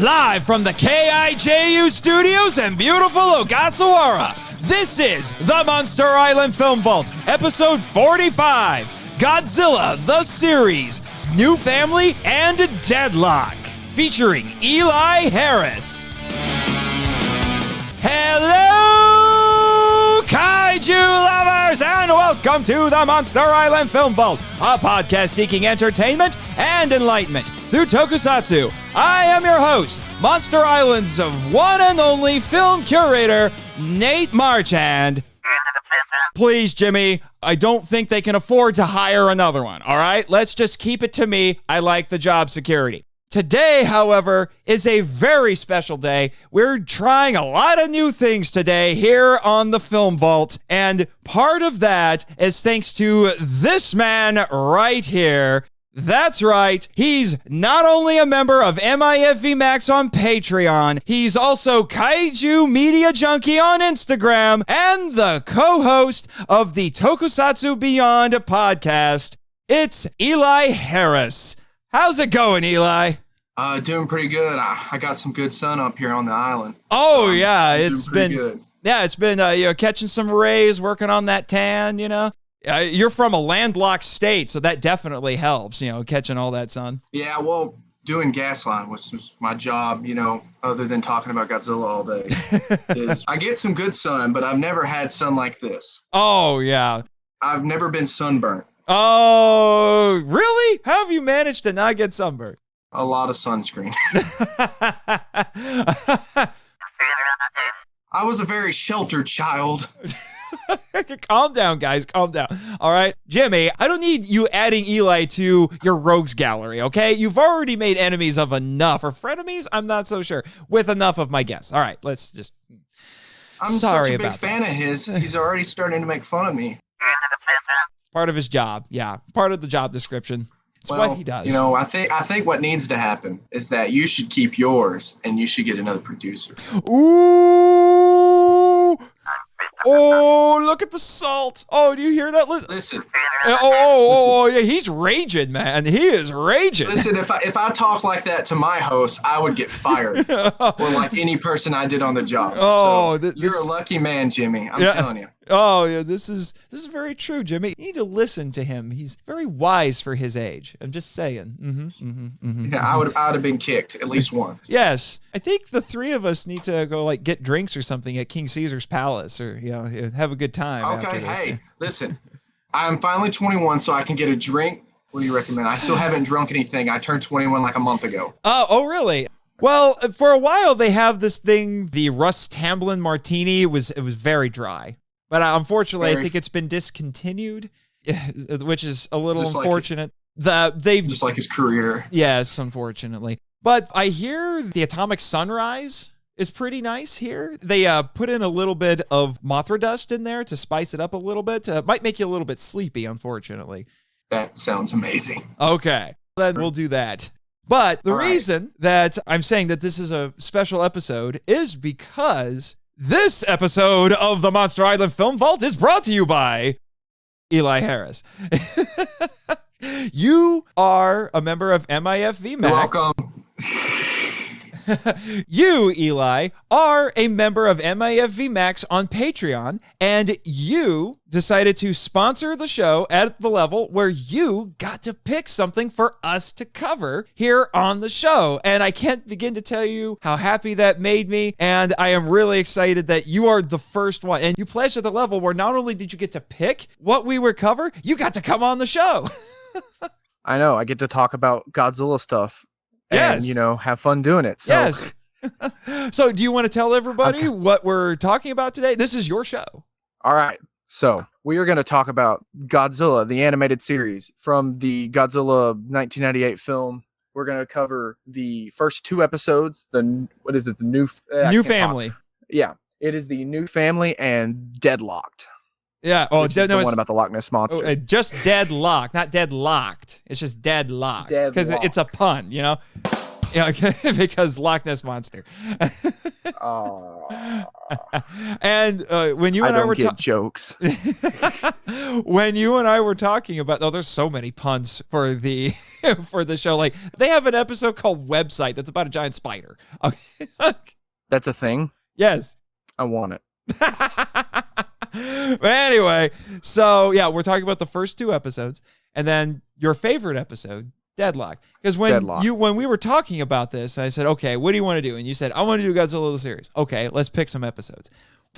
Live from the KIJU studios in beautiful Ogasawara, this is the Monster Island Film Vault, episode 45, Godzilla the Series, New Family and DeadLoch, featuring Eli Harris. Hello, Kaiju lovers, and welcome to the Monster Island Film Vault, a podcast seeking entertainment and enlightenment through tokusatsu. I am your host, Monster Island's one and only film curator, Nathan Marchand. Please, Jimmy, I don't think they can afford to hire another one, all right? Let's just keep it to me. I like the job security. Today, however, is a very special day. We're trying a lot of new things today here on the Film Vault, and part of that is thanks to this man right here. That's right, he's not only a member of MIFV MAX on Patreon, he's also Kaiju Media Junkie on Instagram, and the co-host of the Tokusatsu Beyond podcast. It's Eli Harris. How's it going, Eli? Doing pretty good. I got some good sun up here on the island. Oh, yeah, it's been good. Yeah, it's been catching some rays, working on that tan, you know. You're from a landlocked state, so that definitely helps, catching all that sun. Yeah, well, doing Gasline was my job, other than talking about Godzilla all day. I get some good sun, but I've never had sun like this. Oh, yeah. I've never been sunburnt. Oh, really? How have you managed to not get sunburned? A lot of sunscreen. I was a very sheltered child. Calm down, guys. Calm down. All right. Jimmy, I don't need you adding Eli to your rogues gallery, okay? You've already made enemies of enough. Or frenemies? I'm not so sure. With enough of my guests. All right. Let's just... I'm such a big fan of his. He's already starting to make fun of me. Part of his job. Yeah. Part of the job description. It's what he does. I think what needs to happen is that you should keep yours and you should get another producer. Ooh! Oh, look at the salt. Oh, do you hear that? Listen. Oh, yeah, he's raging, man. He is raging. Listen, if I talk like that to my host, I would get fired. Or like any person I did on the job. Oh, so you're a lucky man, Jimmy. I'm telling you. Oh, yeah, this is very true, Jimmy. You need to listen to him. He's very wise for his age. I'm just saying. I would have been kicked at least once. Yes. I think the three of us need to go get drinks or something at King Caesar's Palace or have a good time. Okay, after this. Hey, listen. I'm finally 21, so I can get a drink. What do you recommend? I still haven't drunk anything. I turned 21 like a month ago. Oh, really? Well, for a while they have this thing, the Russ Tamblyn Martini. It was very dry. But unfortunately, I think it's been discontinued, which is a little unfortunate. Just like his career. Yes, unfortunately. But I hear the Atomic Sunrise is pretty nice here. They put in a little bit of Mothra dust in there to spice it up a little bit. Might make you a little bit sleepy, unfortunately. That sounds amazing. Okay, then we'll do that. But the reason that I'm saying that this is a special episode is because this episode of the Monster Island Film Vault is brought to you by Eli Harris. You are a member of MIFV MAX. You're welcome. You, Eli, are a member of MIFV MAX on Patreon, and you decided to sponsor the show at the level where you got to pick something for us to cover here on the show. And I can't begin to tell you how happy that made me, and I am really excited that you are the first one. And you pledged at the level where not only did you get to pick what we would cover, you got to come on the show. I know. I get to talk about Godzilla stuff. And, have fun doing it. So. Yes. So do you want to tell everybody what we're talking about today? This is your show. All right. So we are going to talk about Godzilla, the animated series from the Godzilla 1998 film. We're going to cover the first two episodes. The New Family. Yeah. It is the New Family and DeadLocked. Yeah. Oh, the one about the Loch Ness Monster. Oh, just DeadLoch, not deadlocked. It's just DeadLocked because it's a pun, Yeah, okay, because Loch Ness Monster. And when you and I were jokes. When you and I were talking about, there's so many puns for the for the show. Like they have an episode called Website that's about a giant spider. Okay. That's a thing? Yes. I want it. But anyway, so yeah, we're talking about the first 2 episodes, and then your favorite episode, DeadLoch. Because when we were talking about this, I said, okay, what do you want to do? And you said, I want to do Godzilla the series. Okay, let's pick some episodes.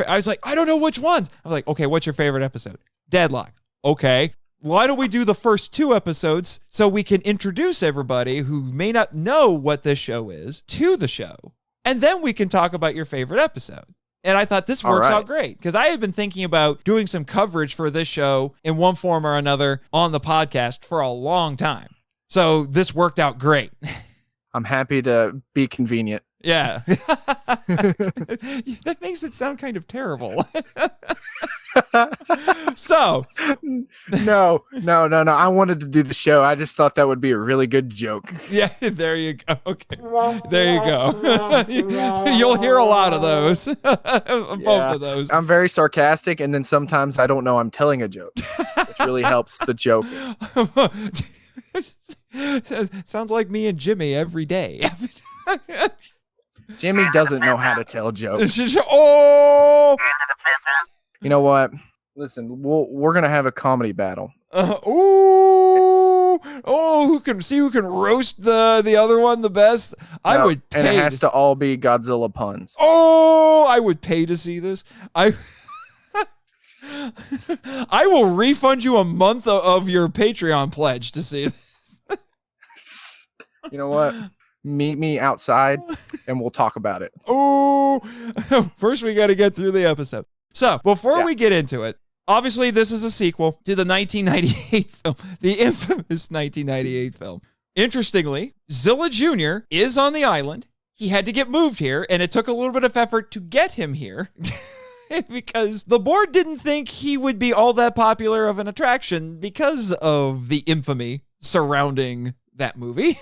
I was like, I don't know which ones. I was like, okay, what's your favorite episode? DeadLoch. Okay. Why don't we do the first 2 episodes so we can introduce everybody who may not know what this show is to the show, and then we can talk about your favorite episode. And I thought this works out great because I had been thinking about doing some coverage for this show in one form or another on the podcast for a long time. So this worked out great. I'm happy to be convenient. Yeah. That makes it sound kind of terrible. So. No. I wanted to do the show. I just thought that would be a really good joke. Yeah, there you go. Okay. There you go. You'll hear a lot of those. Both of those. I'm very sarcastic, and then sometimes I don't know I'm telling a joke, which really helps the joke. Sounds like me and Jimmy every day. Jimmy doesn't know how to tell jokes. Oh! You know what? Listen, we're gonna have a comedy battle. Who can roast the other one the best? I would pay. And it has to all be Godzilla puns. Oh, I would pay to see this. I will refund you a month of your Patreon pledge to see this. You know what? Meet me outside and we'll talk about it. Oh, first we got to get through the episode. So before we get into it, obviously this is a sequel to the 1998 film, the infamous 1998 film. Interestingly, Zilla Jr. is on the island. He had to get moved here, and it took a little bit of effort to get him here because the board didn't think he would be all that popular of an attraction because of the infamy surrounding that movie.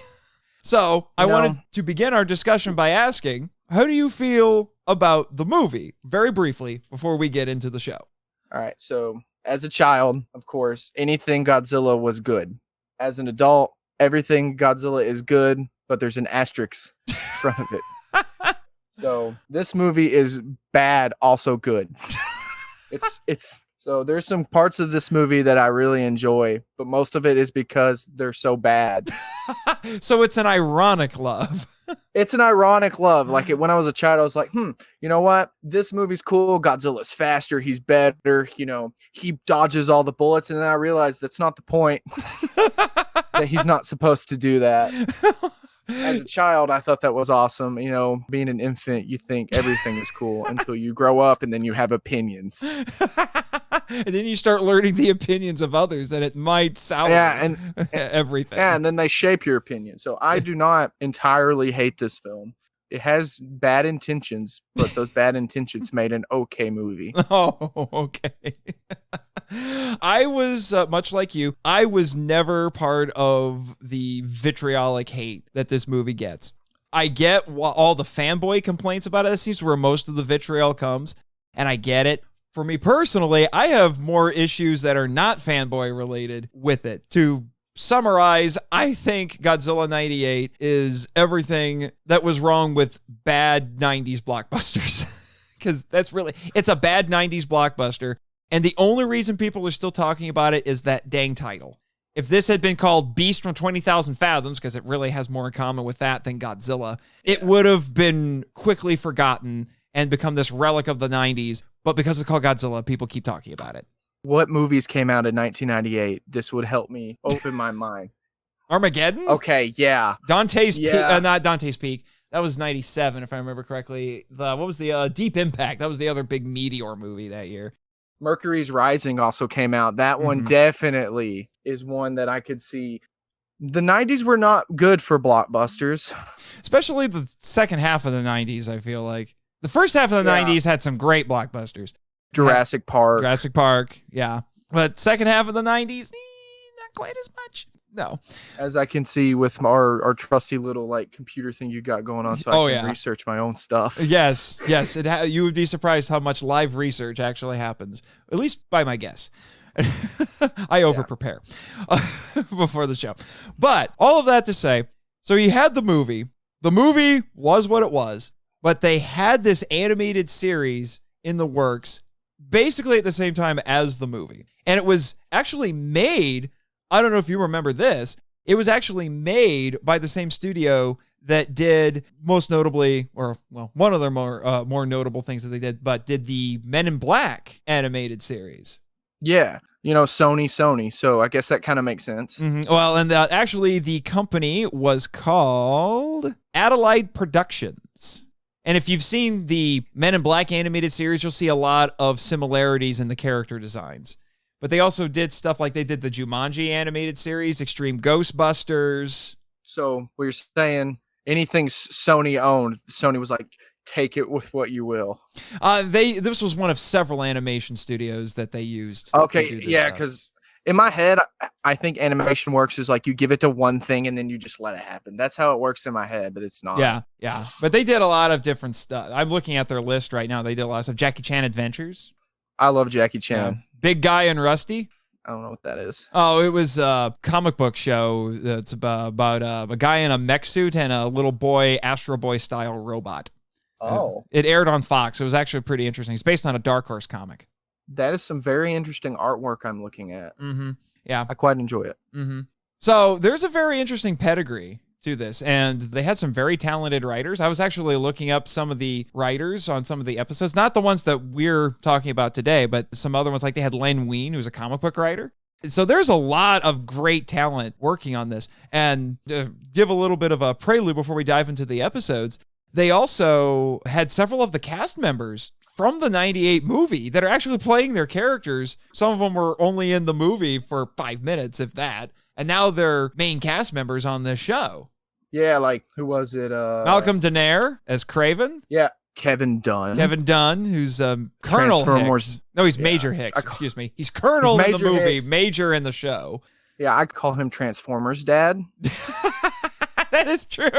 So I wanted to begin our discussion by asking, how do you feel about the movie? Very briefly, before we get into the show. All right. So as a child, of course, anything Godzilla was good. As an adult, everything Godzilla is good, but there's an asterisk in front of it. So this movie is bad, also good. So there's some parts of this movie that I really enjoy, but most of it is because they're so bad. So it's an ironic love. It's an ironic love. Like when I was a child, I was like, you know what? This movie's cool. Godzilla's faster. He's better. You know, he dodges all the bullets. And then I realized that's not the point. That he's not supposed to do that. As a child, I thought that was awesome. You know, being an infant, you think everything is cool until you grow up and then you have opinions. And then you start learning the opinions of others, and it might sound everything. Yeah, and then they shape your opinion. So I do not entirely hate this film. It has bad intentions, but those bad intentions made an okay movie. Oh, okay. I was, much like you, I was never part of the vitriolic hate that this movie gets. I get all the fanboy complaints about it. That seems where most of the vitriol comes, and I get it. For me personally, I have more issues that are not fanboy related with it. To summarize, I think Godzilla 98 is everything that was wrong with bad 90s blockbusters. Because it's a bad 90s blockbuster. And the only reason people are still talking about it is that dang title. If this had been called Beast from 20,000 Fathoms, because it really has more in common with that than Godzilla, it would have been quickly forgotten and become this relic of the 90s. But because it's called Godzilla, people keep talking about it. What movies came out in 1998? This would help me open my mind. Armageddon? Okay, yeah. Dante's Peak. Not Dante's Peak. That was 97, if I remember correctly. What was the Deep Impact? That was the other big meteor movie that year. Mercury's Rising also came out. That one definitely is one that I could see. The 90s were not good for blockbusters. Especially the second half of the 90s, I feel like. The first half of the 90s had some great blockbusters. Jurassic Park, yeah. But second half of the 90s, not quite as much. No. As I can see with our trusty little like computer thing you got going on, so I can research my own stuff. Yes. You would be surprised how much live research actually happens, at least by my guess. I over-prepare before the show. But all of that to say, so you had the movie. The movie was what it was, but they had this animated series in the works basically at the same time as the movie. And it was actually made, I don't know if you remember this, it was actually made by the same studio that did most notably, or well, one of their more notable things that they did, but did the Men in Black animated series. Yeah. Sony. So I guess that kind of makes sense. Mm-hmm. Well, and actually the company was called Adelaide Productions. And if you've seen the Men in Black animated series, you'll see a lot of similarities in the character designs. But they also did stuff like they did the Jumanji animated series, Extreme Ghostbusters. So we're saying anything Sony owned, Sony was like, take it with what you will. This was one of several animation studios that they used. Okay, yeah, because in my head, I think animation works is like you give it to one thing and then you just let it happen. That's how it works in my head, but it's not. Yeah. But they did a lot of different stuff. I'm looking at their list right now. They did a lot of stuff. Jackie Chan Adventures. I love Jackie Chan. Yeah. Big Guy and Rusty. I don't know what that is. Oh, it was a comic book show that's about a guy in a mech suit and a little boy, Astro Boy style robot. Oh. It aired on Fox. It was actually pretty interesting. It's based on a Dark Horse comic. That is some very interesting artwork I'm looking at. Mm-hmm. Yeah. I quite enjoy it. Mm-hmm. So there's a very interesting pedigree to this, and they had some very talented writers. I was actually looking up some of the writers on some of the episodes, not the ones that we're talking about today, but some other ones. Like they had Len Wein, who's a comic book writer. So there's a lot of great talent working on this. And to give a little bit of a prelude before we dive into the episodes, they also had several of the cast members from the 98 movie that are actually playing their characters. Some of them were only in the movie for 5 minutes, if that. And now they're main cast members on this show. Yeah, like, who was it? Malcolm Danare as Craven. Yeah, Kevin Dunn. Who's Colonel Hicks. No, he's Major Hicks. Excuse me. He's Colonel in the movie, Hicks. Major in the show. Yeah, I call him Transformers Dad. That is true.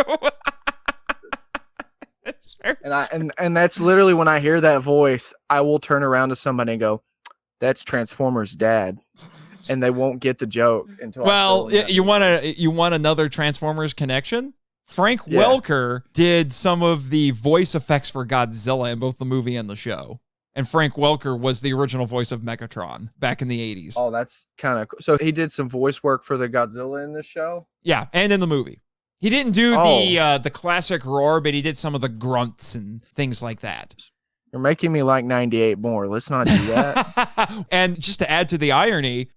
And that's literally when I hear that voice, I will turn around to somebody and go, "That's Transformers Dad," and they won't get the joke until. Well, you want another Transformers connection? Frank Welker did some of the voice effects for Godzilla in both the movie and the show. And Frank Welker was the original voice of Megatron back in the 80s. Oh, that's kind of cool. So he did some voice work for the Godzilla in this show? Yeah, and in the movie. He didn't do the classic roar, but he did some of the grunts and things like that. You're making me like 98 more. Let's not do that. And just to add to the irony,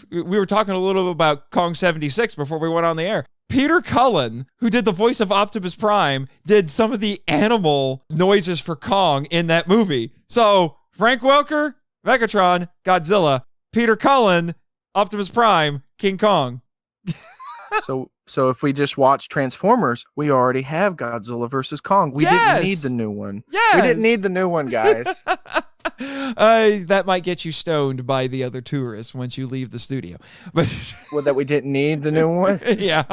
we were talking a little bit about Kong 76 before we went on the air. Peter Cullen, who did the voice of Optimus Prime, did some of the animal noises for Kong in that movie. So Frank Welker, Megatron, Godzilla, Peter Cullen, Optimus Prime, King Kong. So if we just watch Transformers, we already have Godzilla versus Kong. We didn't need the new one. Yes. We didn't need the new one, guys. That might get you stoned by the other tourists once you leave the studio. But that we didn't need the new one? Yeah.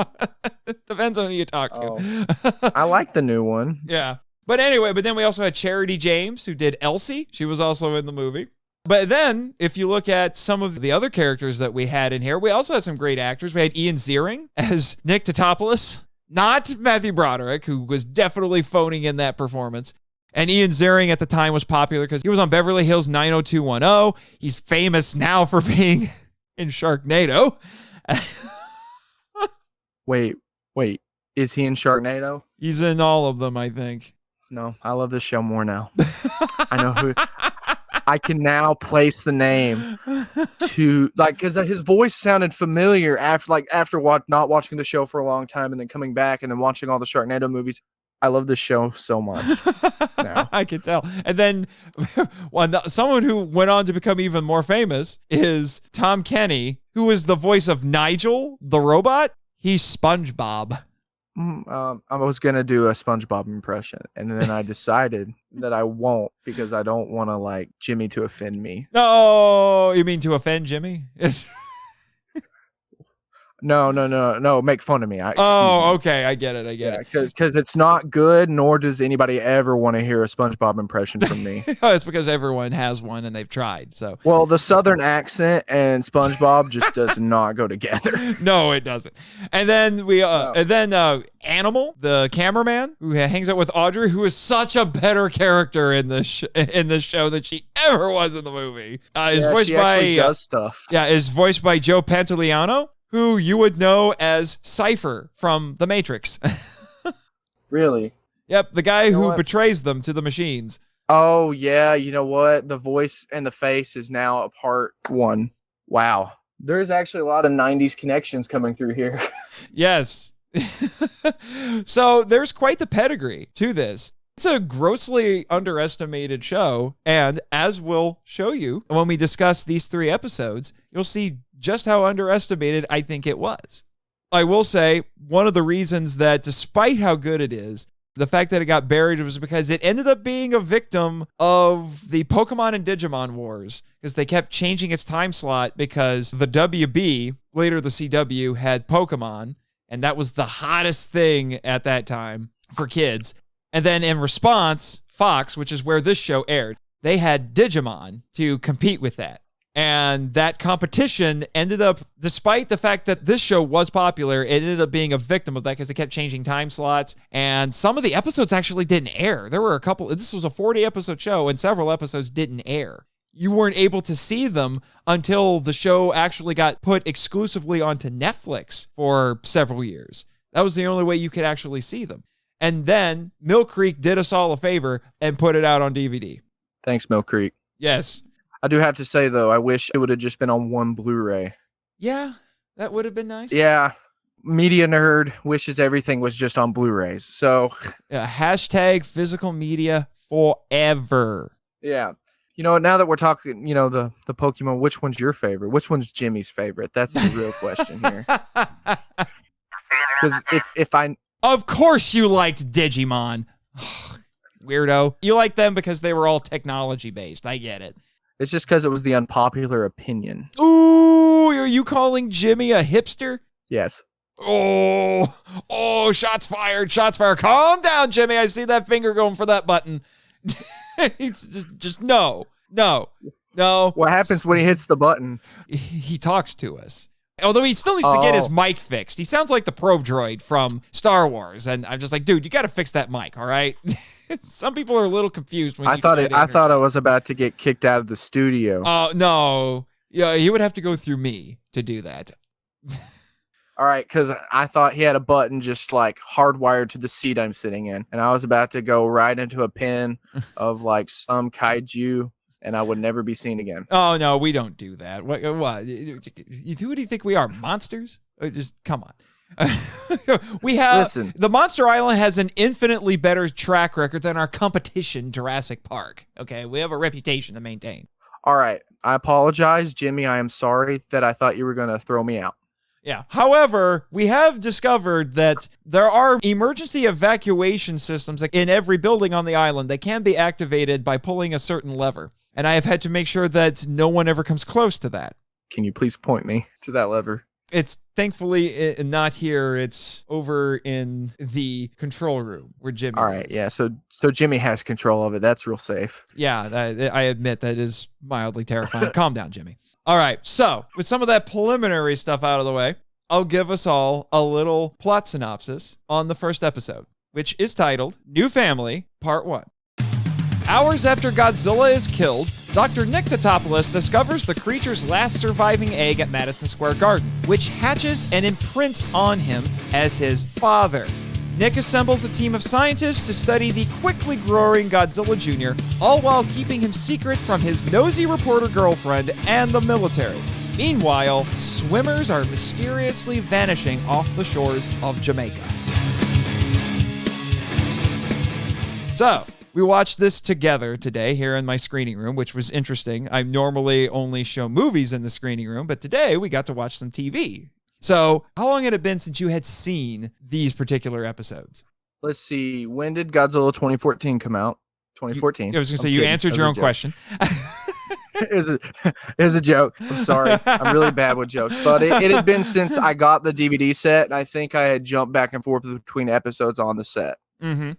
Depends on who you talk to. I like the new one. Yeah. But anyway, then we also had Charity James, who did Elsie. She was also in the movie. But then, if you look at some of the other characters that we had in here, we also had some great actors. We had Ian Ziering as Nick Totopoulos, not Matthew Broderick, who was definitely phoning in that performance. And Ian Ziering at the time was popular because he was on Beverly Hills 90210. He's famous now for being in Sharknado. Wait. Is he in Sharknado? He's in all of them, I think. No, I love this show more now. I know who... I can now place the name to because his voice sounded familiar after not watching the show for a long time and then coming back and then watching all the Sharknado movies. I love this show so much. Now. I can tell. And then someone who went on to become even more famous is Tom Kenny, who is the voice of Nigel, the robot. He's SpongeBob. I was going to do a SpongeBob impression, and then I decided that I won't because I don't want to Jimmy to offend me. No, you mean to offend Jimmy? No. Make fun of me. Excuse me. Okay. I get it. Because it's not good, nor does anybody ever want to hear a SpongeBob impression from me. It's because everyone has one and they've tried. So well, the Southern accent and SpongeBob just does not go together. No, it doesn't. And then Animal, the cameraman who hangs out with Audrey, who is such a better character in this show than she ever was in the movie. Is voiced by does stuff. Yeah, is voiced by Joe Pantoliano, who you would know as Cypher from The Matrix. Really? Yep, the guy who betrays them to the machines. Oh, yeah. You know what? The voice and the face is now a part one. Wow. There's actually a lot of 90s connections coming through here. Yes. So there's quite the pedigree to this. It's a grossly underestimated show, and as we'll show you when we discuss these 3 episodes, you'll see just how underestimated I think it was. I will say, one of the reasons that despite how good it is, the fact that it got buried was because it ended up being a victim of the Pokemon and Digimon wars, because they kept changing its time slot because the WB, later the CW, had Pokemon, and that was the hottest thing at that time for kids. And then in response, Fox, which is where this show aired, they had Digimon to compete with that. And that competition ended up, despite the fact that this show was popular, it ended up being a victim of that because they kept changing time slots. And some of the episodes actually didn't air. There were a couple, this was a 40-episode show, and several episodes didn't air. You weren't able to see them until the show actually got put exclusively onto Netflix for several years. That was the only way you could actually see them. And then Mill Creek did us all a favor and put it out on DVD. Thanks, Mill Creek. Yes. I do have to say, though, I wish it would have just been on one Blu-ray. Yeah, that would have been nice. Yeah. Media nerd wishes everything was just on Blu-rays. So, hashtag physical media forever. Yeah. You know, now that we're talking, the Pokemon, which one's your favorite? Which one's Jimmy's favorite? That's the real question here. Because if I... Of course you liked Digimon. Weirdo. You like them because they were all technology-based. I get it. It's just because it was the unpopular opinion. Ooh, are you calling Jimmy a hipster? Yes. Oh, shots fired. Calm down, Jimmy. I see that finger going for that button. It's just no. What happens when he hits the button? He talks to us. Although he still needs to get his mic fixed. He sounds like the probe droid from Star Wars. And I'm just like, dude, you got to fix that mic, all right? Some people are a little confused when I thought I was about to get kicked out of the studio. Oh, no. Yeah, he would have to go through me to do that. All right, because I thought he had a button just like hardwired to the seat I'm sitting in. And I was about to go right into a pen of like some kaiju, and I would never be seen again. Oh, no, we don't do that. What? Who do you think we are, monsters? Just come on. The Monster Island has an infinitely better track record than our competition, Jurassic Park. Okay, we have a reputation to maintain. All right, I apologize, Jimmy. I am sorry that I thought you were going to throw me out. Yeah. However, we have discovered that there are emergency evacuation systems in every building on the island that can be activated by pulling a certain lever. And I have had to make sure that no one ever comes close to that. Can you please point me to that lever? It's thankfully not here. It's over in the control room where Jimmy All right, is. yeah. So Jimmy has control of it. That's real safe. Yeah, I admit that is mildly terrifying. Calm down, Jimmy. All right, so with some of that preliminary stuff out of the way, I'll give us all a little plot synopsis on the first episode, which is titled New Family, Part 1. Hours after Godzilla is killed, Dr. Nyctotopoulos discovers the creature's last surviving egg at Madison Square Garden, which hatches and imprints on him as his father. Nick assembles a team of scientists to study the quickly growing Godzilla Jr., all while keeping him secret from his nosy reporter girlfriend and the military. Meanwhile, swimmers are mysteriously vanishing off the shores of Jamaica. So, we watched this together today here in my screening room, which was interesting. I normally only show movies in the screening room, but today we got to watch some TV. So, how long had it been since you had seen these particular episodes? Let's see. When did Godzilla 2014 come out? 2014. I was going to say, you answered your own question. It was a joke. I'm sorry. I'm really bad with jokes. But it had been since I got the DVD set, and I think I had jumped back and forth between episodes on the set. Mm-hmm.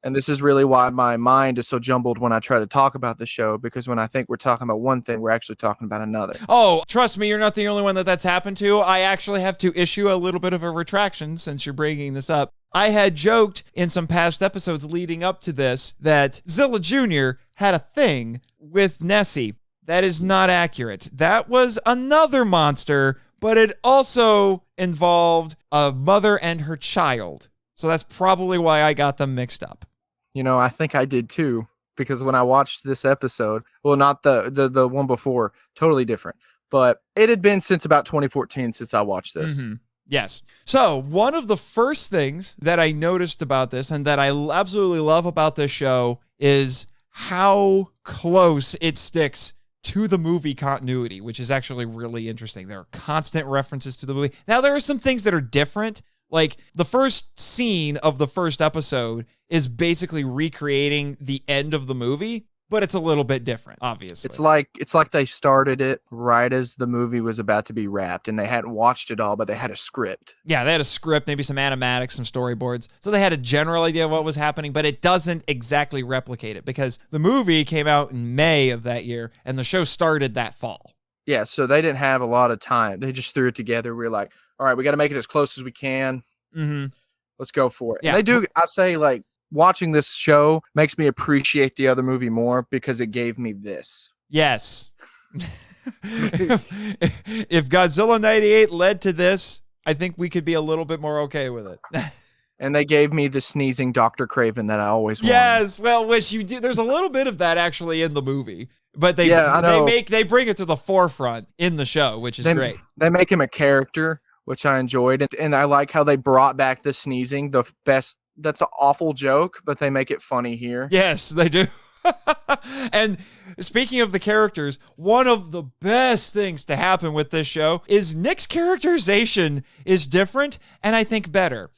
And this is really why my mind is so jumbled when I try to talk about the show, because when I think we're talking about one thing, we're actually talking about another. Oh, trust me, you're not the only one that's happened to. I actually have to issue a little bit of a retraction since you're bringing this up. I had joked in some past episodes leading up to this that Zilla Jr. had a thing with Nessie. That is not accurate. That was another monster, but it also involved a mother and her child. So that's probably why I got them mixed up. You know, I think I did too, because when I watched this episode, well, not the one before, totally different, but it had been since about 2014 since I watched this. Mm-hmm. Yes. So one of the first things that I noticed about this and that I absolutely love about this show is how close it sticks to the movie continuity, which is actually really interesting. There are constant references to the movie. Now, there are some things that are different. Like, the first scene of the first episode is basically recreating the end of the movie, but it's a little bit different, obviously. It's like they started it right as the movie was about to be wrapped, and they hadn't watched it all, but they had a script. Yeah, they had a script, maybe some animatics, some storyboards. So they had a general idea of what was happening, but it doesn't exactly replicate it because the movie came out in May of that year, and the show started that fall. Yeah, so they didn't have a lot of time. They just threw it together. We were like, all right, we got to make it as close as we can. Mm-hmm. Let's go for it. Yeah. And they do, I say, like, watching this show makes me appreciate the other movie more because it gave me this. Yes. If Godzilla 98 led to this, I think we could be a little bit more okay with it. And they gave me the sneezing Dr. Craven that I always wanted. Yes, well, which you do. There's a little bit of that actually in the movie, but they bring it to the forefront in the show, which is great. They make him a character, which I enjoyed, and I like how they brought back the sneezing. The best. That's an awful joke, but they make it funny here. Yes, they do. And speaking of the characters, one of the best things to happen with this show is Nick's characterization is different and I think better.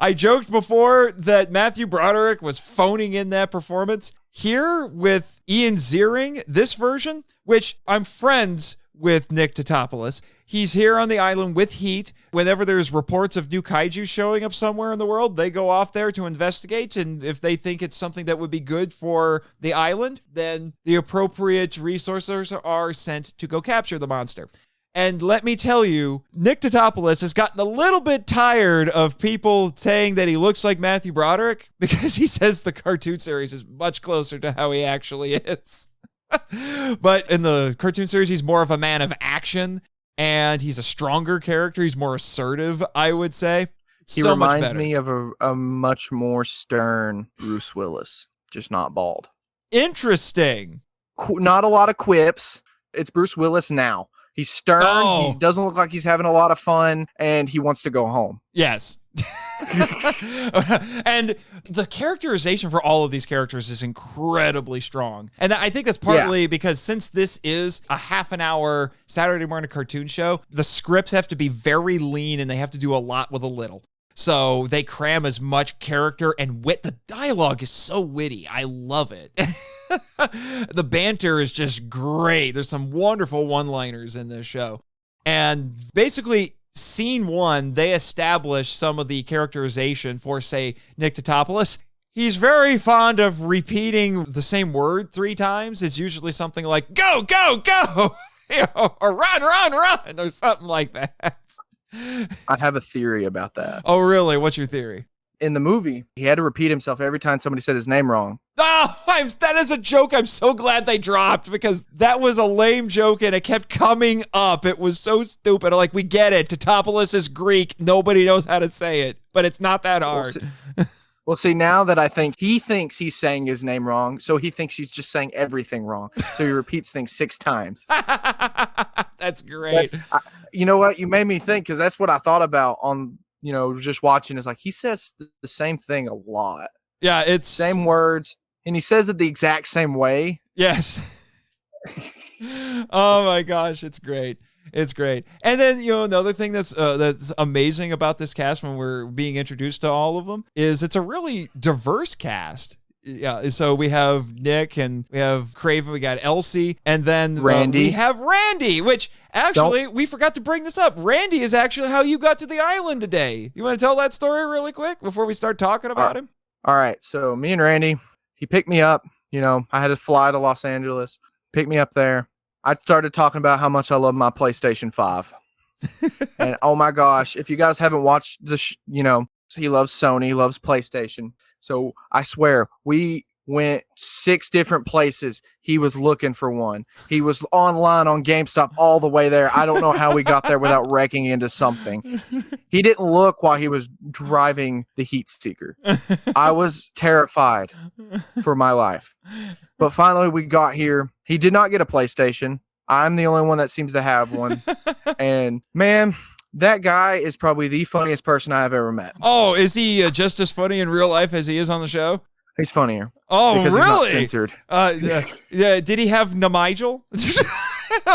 I joked before that Matthew Broderick was phoning in that performance. Here with Ian Ziering, this version, which I'm friends with Nick Tatopoulos. He's here on the island with Heat. Whenever there's reports of new kaiju showing up somewhere in the world, they go off there to investigate, and if they think it's something that would be good for the island, then the appropriate resources are sent to go capture the monster. And let me tell you, Nick Tatopoulos has gotten a little bit tired of people saying that he looks like Matthew Broderick because he says the cartoon series is much closer to how he actually is. But in the cartoon series, he's more of a man of action, and he's a stronger character. He's more assertive, I would say. He reminds me of a much more stern Bruce Willis, just not bald. Interesting. Not a lot of quips. It's Bruce Willis now. He's stern. Oh. He doesn't look like he's having a lot of fun, and he wants to go home. Yes. And the characterization for all of these characters is incredibly strong. And I think that's partly because since this is a half an hour Saturday morning cartoon show, the scripts have to be very lean and they have to do a lot with a little. So they cram as much character and wit. The dialogue is so witty. I love it. The banter is just great. There's some wonderful one-liners in this show. And basically, scene one, they establish some of the characterization for, say, Nick Tatopoulos. He's very fond of repeating the same word 3 times. It's usually something like, go, go, go, or run, run, run, or something like that. I have a theory about that. Oh, really? What's your theory? In the movie, he had to repeat himself every time somebody said his name wrong. Oh, that is a joke I'm so glad they dropped because that was a lame joke and it kept coming up. It was so stupid. Like, we get it. Tatopoulos is Greek. Nobody knows how to say it, but it's not that hard. Well, see, now that I think he thinks he's saying his name wrong, so he thinks he's just saying everything wrong. So he repeats things 6 times. That's great. You know what? You made me think because that's what I thought about on, just watching. Is like he says the same thing a lot. Yeah, it's same words, and he says it the exact same way. Yes. Oh my gosh, it's great. It's great. And then, another thing that's amazing about this cast when we're being introduced to all of them is it's a really diverse cast. Yeah, so we have Nick and we have Craven, we got Elsie, and then Randy. We have Randy, which actually we forgot to bring this up. Randy is actually how you got to the island today. You want to tell that story really quick before we start talking about him? All right, so me and Randy, he picked me up. I had to fly to Los Angeles, pick me up there. I started talking about how much I love my PlayStation 5. And oh my gosh, if you guys haven't watched he loves Sony, he loves PlayStation. So I swear, we went 6 different places. He was looking for one. He was online on GameStop all the way there. I don't know how we got there without wrecking into something. He didn't look while he was driving the heat seeker. I was terrified for my life. But finally we got here. He did not get a PlayStation. I'm the only one that seems to have one. And man, that guy is probably the funniest person I have ever met. Oh, is he just as funny in real life as he is on the show? He's funnier. Oh, because really? He's not censored. Yeah. Did he have Namigel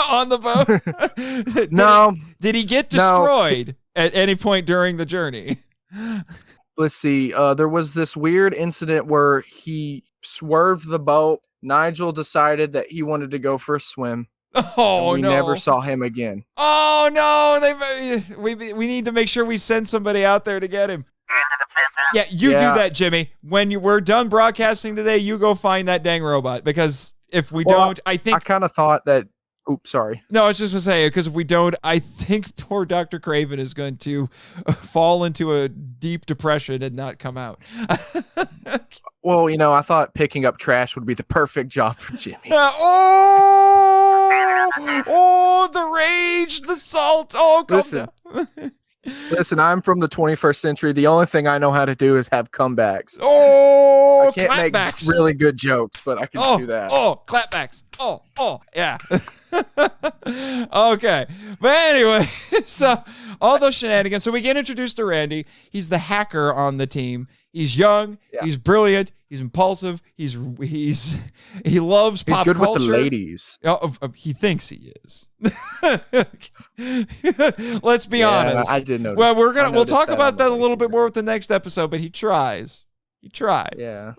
on the boat? No. Did he get destroyed at any point during the journey? Let's see. There was this weird incident where he swerved the boat. Nigel decided that he wanted to go for a swim. Oh, we never saw him again. Oh, no. We need to make sure we send somebody out there to get him. Yeah, you do that, Jimmy. When we're done broadcasting today, you go find that dang robot. Because if we don't, I kind of thought that... Oops, sorry. No, I was just going to say, because if we don't, I think poor Dr. Craven is going to fall into a deep depression and not come out. Well, I thought picking up trash would be the perfect job for Jimmy. The rage, the salt. Oh, come down. Listen, I'm from the 21st century. The only thing I know how to do is have comebacks. Oh, I can't clapbacks. make really good jokes, but I can do that. Oh, clapbacks. Oh, yeah. Okay. But anyway, so all those shenanigans. So we get introduced to Randy. He's the hacker on the team. He's young. Yeah. He's brilliant. He's impulsive. He loves pop culture. He's good with the ladies. He thinks he is. Let's be honest. I did know. Well, we'll talk about that a little bit more with the next episode, but he tries. He tries. Yeah.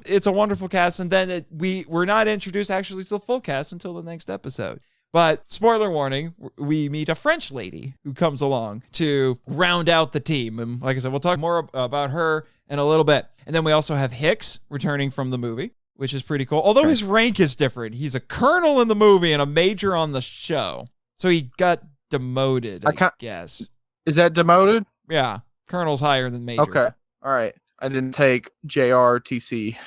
It's a wonderful cast, and then we're not introduced actually to the full cast until the next episode. But spoiler warning, we meet a French lady who comes along to round out the team. And like I said, we'll talk more about her in a little bit. And then we also have Hicks returning from the movie, which is pretty cool. Although his rank is different. He's a colonel in the movie and a major on the show. So he got demoted, I guess. Is that demoted? Yeah. Colonel's higher than major. Okay. All right. I didn't take JRTC.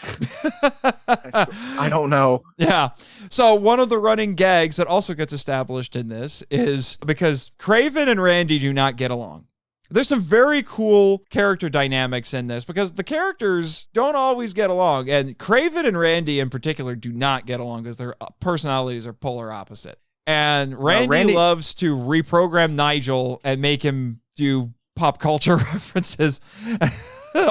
I don't know. Yeah. So one of the running gags that also gets established in this is because Craven and Randy do not get along. There's some very cool character dynamics in this because the characters don't always get along. And Craven and Randy in particular do not get along because their personalities are polar opposite. And Randy loves to reprogram Nigel and make him do pop culture references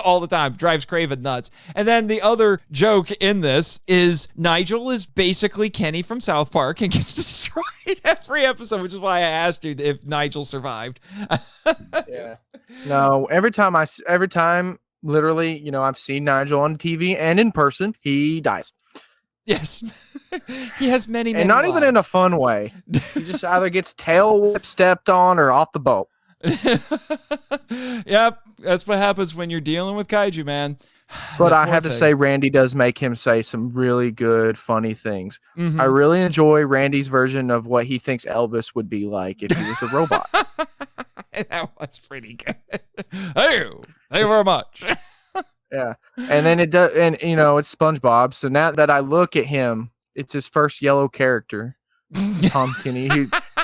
all the time. Drives Craven nuts. And then the other joke in this is Nigel is basically Kenny from South Park and gets destroyed every episode, which is why I asked you if Nigel survived. Yeah. No, every time, literally, I've seen Nigel on TV and in person, he dies. Yes. He has many and not lives. even in a fun way. He just either gets tail whipped, stepped on, or off the boat. Yep, that's what happens when you're dealing with kaiju, man. But I have to say, Randy does make him say some really good, funny things. Mm-hmm. I really enjoy Randy's version of what he thinks Elvis would be like if he was a robot. That was pretty good. Thank you very much. Yeah, and then it does, and it's SpongeBob. So now that I look at him, it's his first yellow character, Tom Kenny.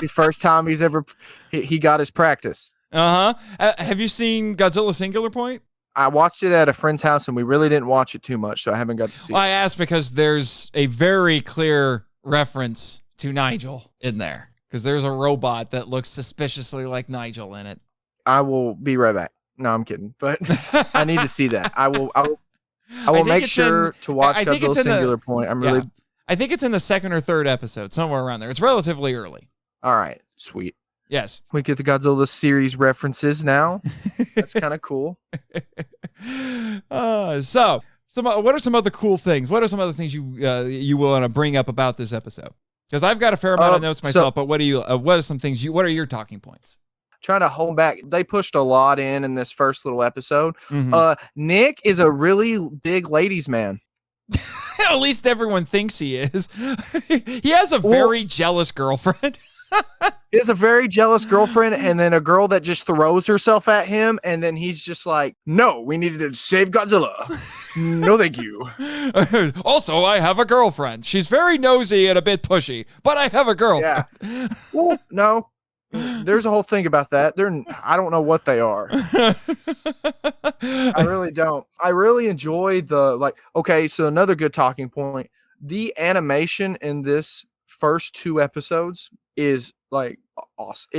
The first time he's ever he got his practice. Have you seen Godzilla Singular Point? I watched it at a friend's house, and we really didn't watch it too much, so I haven't got to see it. I asked because there's a very clear reference to Nigel in there, because there's a robot that looks suspiciously like Nigel in it. I will be right back. No, I'm kidding, but I need to see that. I will make sure to watch Godzilla Singular Point. I think it's in the second or third episode, somewhere around there. It's relatively early. All right, sweet. Yes. We get the Godzilla series references now. That's kind of cool. So what are some other cool things? What are some other things you will want to bring up about this episode? Because I've got a fair amount of notes myself, but what are some things what are your talking points? Trying to hold back. They pushed a lot in this first little episode. Mm-hmm. Nick is a really big ladies' man. At least everyone thinks he is. He has a very jealous girlfriend. He has a very jealous girlfriend, and then a girl that just throws herself at him, and then he's just like, no, we needed to save Godzilla. No, thank you. Also, I have a girlfriend. She's very nosy and a bit pushy, but I have a girlfriend. Yeah. Well, no. There's a whole thing about that. I don't know what they are. I really don't. I really enjoy so another good talking point. The animation in this first 2 episodes is like awesome.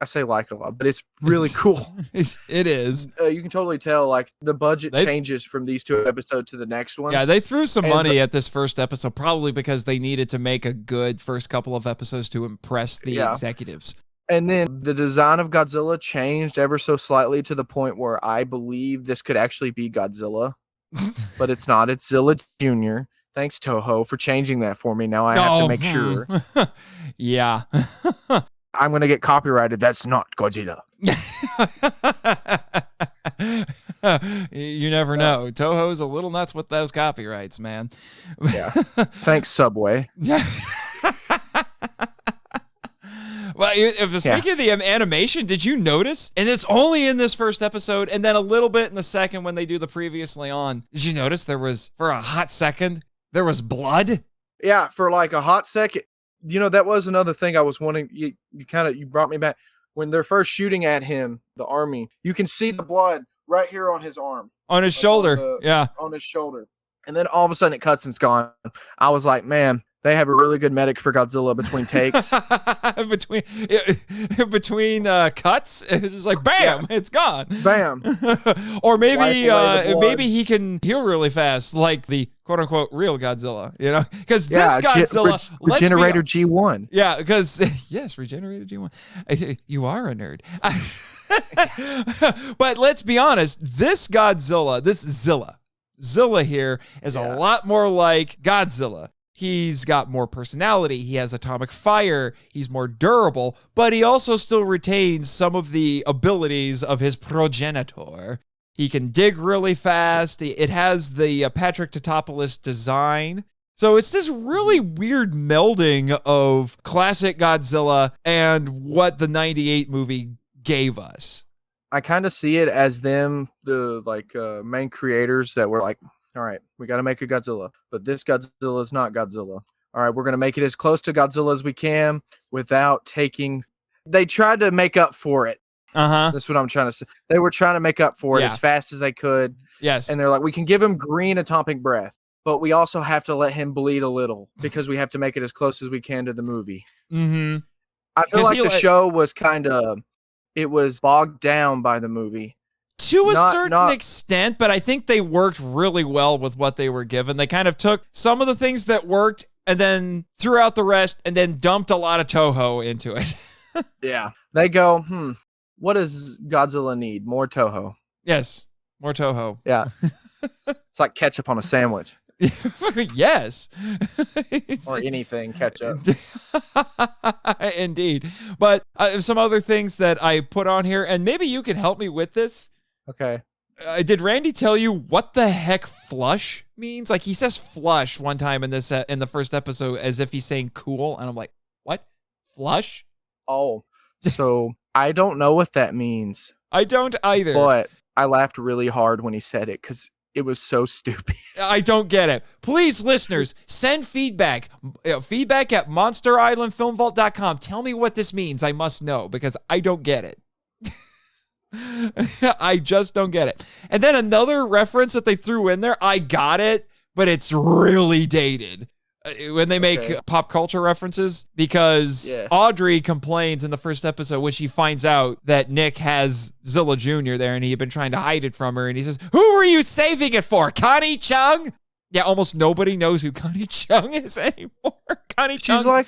I say like a lot, but it's really cool. It is. You can totally tell like the budget changes from these 2 episodes to the next one. Yeah, they threw some money at this first episode, probably because they needed to make a good first couple of episodes to impress the executives. And then the design of Godzilla changed ever so slightly to the point where I believe this could actually be Godzilla, but it's not. It's Zilla Jr. Thanks, Toho, for changing that for me. Now I have to make sure. Yeah. I'm going to get copyrighted. That's not Godzilla. You never know. Toho's a little nuts with those copyrights, man. Yeah. Thanks, Subway. Well, speaking of the animation, did you notice? And it's only in this first episode, and then a little bit in the second when they do the previously on. Did you notice for a hot second, there was blood? Yeah, for like a hot second. That was another thing I was wanting. You brought me back. When they're first shooting at him, the army, you can see the blood right here on his arm. On his shoulder, on his shoulder. And then all of a sudden it cuts and it's gone. I was like, man, they have a really good medic for Godzilla between takes. between cuts, it's just like bam, it's gone. Bam. Or maybe he can heal really fast, like the quote unquote real Godzilla. Because this Godzilla Regenerator G1. Yeah, because yes, Regenerator G1. You are a nerd. But let's be honest, this Godzilla, this Zilla here is a lot more like Godzilla. He's got more personality. He has atomic fire. He's more durable, but he also still retains some of the abilities of his progenitor. He can dig really fast. It has the Patrick Tatopoulos design. So it's this really weird melding of classic Godzilla and what the 98 movie gave us. I kind of see it as them, the main creators that were like, all right, we got to make a Godzilla, but this Godzilla is not Godzilla. All right, we're going to make it as close to Godzilla as we can without taking... They tried to make up for it. That's what I'm trying to say. They were trying to make up for it as fast as they could. Yes. And they're like, we can give him green atomic breath, but we also have to let him bleed a little because we have to make it as close as we can to the movie. Mm-hmm. I feel like the show was it was bogged down by the movie. To a certain extent, but I think they worked really well with what they were given. They kind of took some of the things that worked and then threw out the rest and then dumped a lot of Toho into it. Yeah. They go, what does Godzilla need? More Toho. Yes, more Toho. Yeah. It's like ketchup on a sandwich. Yes. Or anything ketchup. Indeed. But some other things that I put on here, and maybe you can help me with this. Okay. Did Randy tell you what the heck flush means? Like, he says flush one time in this in the first episode as if he's saying cool, and I'm like, what? Flush? Oh, so I don't know what that means. I don't either. But I laughed really hard when he said it because it was so stupid. I don't get it. Please, listeners, send feedback. Feedback at monsterislandfilmvault.com. Tell me what this means. I must know because I don't get it. I just don't get it. And then another reference that they threw in there, I got it, but it's really dated. When they make pop culture references, because Audrey complains in the first episode when she finds out that Nick has Zilla Jr. there and he had been trying to hide it from her. And he says, who were you saving it for? Connie Chung? Yeah, almost nobody knows who Connie Chung is anymore. Connie Chung. She's like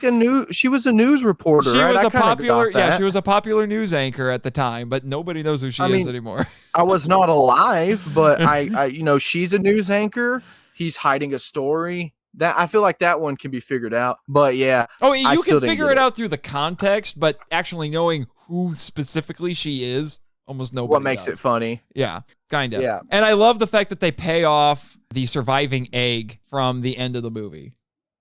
she was a news reporter, She right? was a popular, she was a popular news anchor at the time, but nobody knows who she is anymore. I was not alive, but I she's a news anchor. He's hiding a story. That I feel like that one can be figured out. But yeah. Oh, you can figure it out through the context, but actually knowing who specifically she is, almost nobody What makes does. it funny. Yeah, kind of. Yeah. And I love the fact that they pay off the surviving egg from the end of the movie.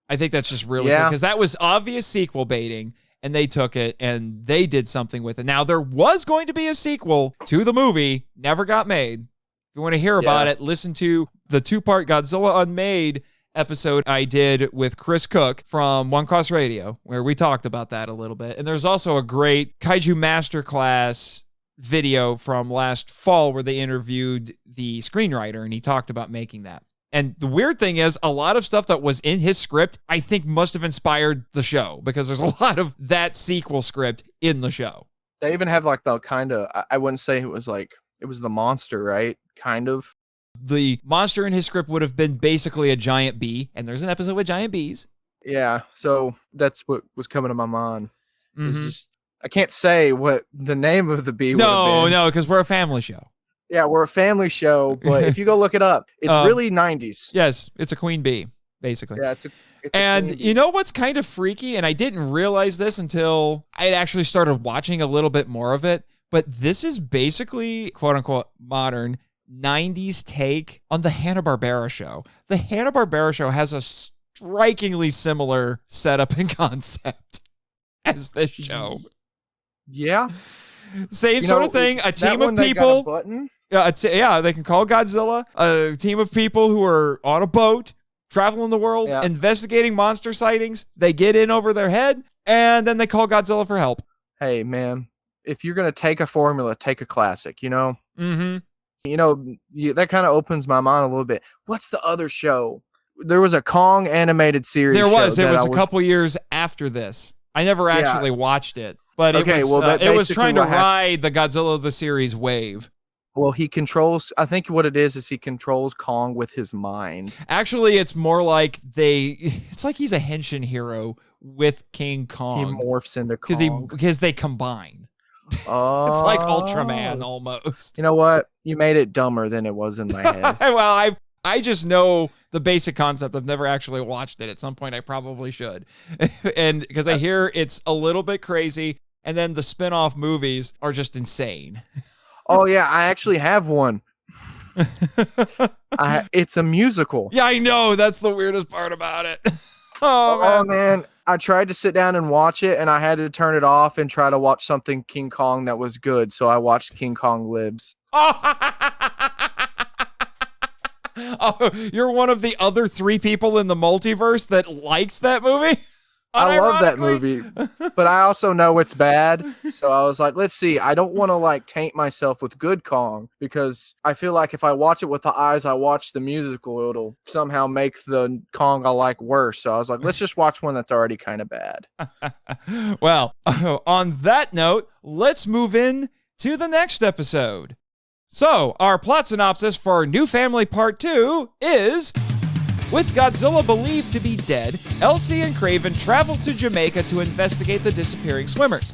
I think that's just really cool because that was obvious sequel baiting, and they took it and they did something with it. Now, there was going to be a sequel to the movie, never got made. If you want to hear about it, listen to the 2-part Godzilla Unmade episode I did with Chris Cooke from One Cross Radio, where we talked about that a little bit. And there's also a great Kaiju Masterclass video from last fall where they interviewed the screenwriter and he talked about making that. And the weird thing is, a lot of stuff that was in his script, I think must have inspired the show because there's a lot of that sequel script in the show. They even have like the kind of, I wouldn't say it was the monster, right? Kind of. The monster in his script would have been basically a giant bee, and there's an episode with giant bees. Yeah, so that's what was coming to my mind. It's just, I can't say what the name of the bee would have been. No, because we're a family show. Yeah, we're a family show, but if you go look it up, it's really 90s. Yes, it's a queen bee, basically. Yeah, it's a and you know what's kind of freaky, and I didn't realize this until I actually started watching a little bit more of it, but this is basically, quote-unquote, modern 90s take on the Hanna-Barbera show. The Hanna-Barbera show has a strikingly similar setup and concept as this show. Yeah. Same sort of thing. A team of people. They can call Godzilla. A team of people who are on a boat, traveling the world, investigating monster sightings. They get in over their head, and then they call Godzilla for help. Hey, man, if you're going to take a formula, take a classic, you know? Mm-hmm. You know, that kind of opens my mind a little bit. What's the other show? There was a Kong animated series. There was. It was a couple years after this. I never actually watched it. But it was trying to ride the Godzilla the series wave. Well, he controls, I think what it is he controls Kong with his mind. Actually, it's more like it's like he's a henshin hero with King Kong. He morphs into Kong. Because they combine. Oh. It's like Ultraman almost. You know what? You made it dumber than it was in my head. Well, I just know the basic concept. I've never actually watched it. At some point, I probably should. And because I hear it's a little bit crazy. And then the spin-off movies are just insane. Oh, yeah. I actually have one. It's a musical. Yeah, I know. That's the weirdest part about it. Oh, man. I tried to sit down and watch it, and I had to turn it off and try to watch something King Kong that was good. So I watched King Kong Lives. Oh, you're one of the other 3 people in the multiverse that likes that movie? I love that movie, but I also know it's bad. So I was like, let's see. I don't want to taint myself with good Kong because I feel like if I watch it with the eyes I watch the musical, it'll somehow make the Kong I like worse. So I was like, let's just watch one that's already kind of bad. Well, on that note, let's move in to the next episode. So our plot synopsis for New Family Part 2 is... With Godzilla believed to be dead, Elsie and Kraven travel to Jamaica to investigate the disappearing swimmers.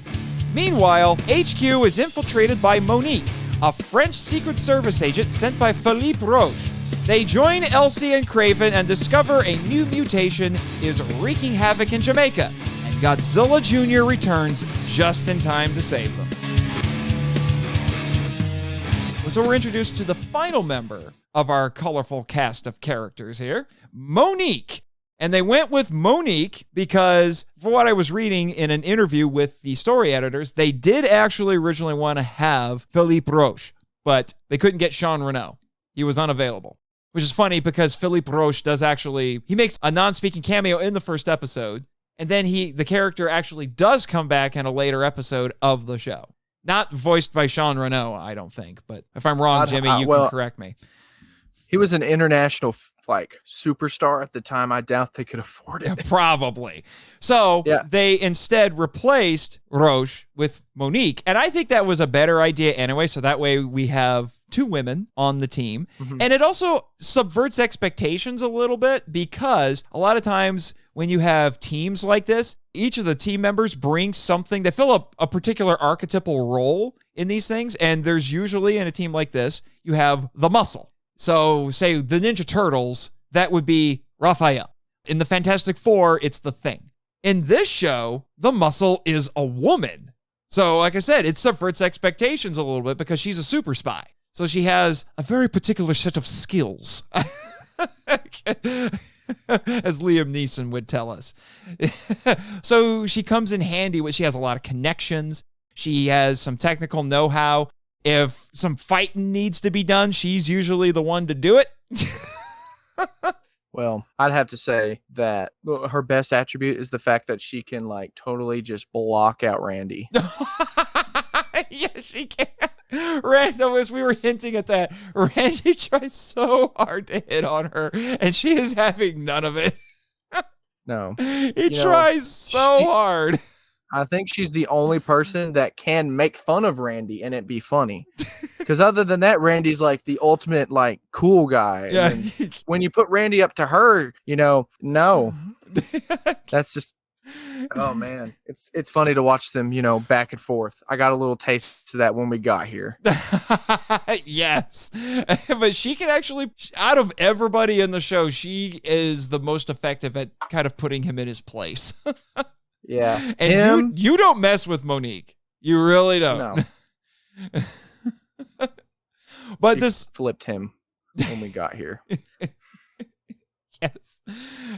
Meanwhile, HQ is infiltrated by Monique, a French Secret Service agent sent by Philippe Roche. They join Elsie and Kraven and discover a new mutation is wreaking havoc in Jamaica, and Godzilla Jr. returns just in time to save them. So we're introduced to the final member of our colorful cast of characters here, Monique. And they went with Monique because, for what I was reading in an interview with the story editors, they did actually originally want to have Philippe Roche, but they couldn't get Sean Renaud. He was unavailable, which is funny because Philippe Roche he makes a non-speaking cameo in the first episode, and then the character actually does come back in a later episode of the show. Not voiced by Sean Renaud, I don't think, but if I'm wrong, Jimmy, you can correct me. He was an international superstar at the time. I doubt they could afford it. Probably. So they instead replaced Roche with Monique, and I think that was a better idea anyway. So that way we have 2 women on the team. And it also subverts expectations a little bit because a lot of times when you have teams like this, each of the team members brings something. They fill up a particular archetypal role in these things. And there's usually in a team like this, you have the muscle. So say the Ninja Turtles, that would be Raphael. In the Fantastic Four, it's the Thing. In this show, the muscle is a woman. So like I said, it subverts expectations a little bit because she's a super spy. So she has a very particular set of skills. As Liam Neeson would tell us. So she comes in handy. She has a lot of connections. She has some technical know-how. If some fighting needs to be done, she's usually the one to do it. Well, I'd have to say that her best attribute is the fact that she can like totally just block out Randy. Yes, she can. Random, as we were hinting at that, Randy tries so hard to hit on her, and she is having none of it. No. He tries so hard. I think she's the only person that can make fun of Randy and it be funny. Because other than that, Randy's like the ultimate like cool guy. Yeah. And when you put Randy up to her, no. That's just oh man. It's funny to watch them, back and forth. I got a little taste of that when we got here. Yes. But she can actually, out of everybody in the show, she is the most effective at kind of putting him in his place. Yeah. And you don't mess with Monique. You really don't. No. But she this flipped him when we got here. Yes.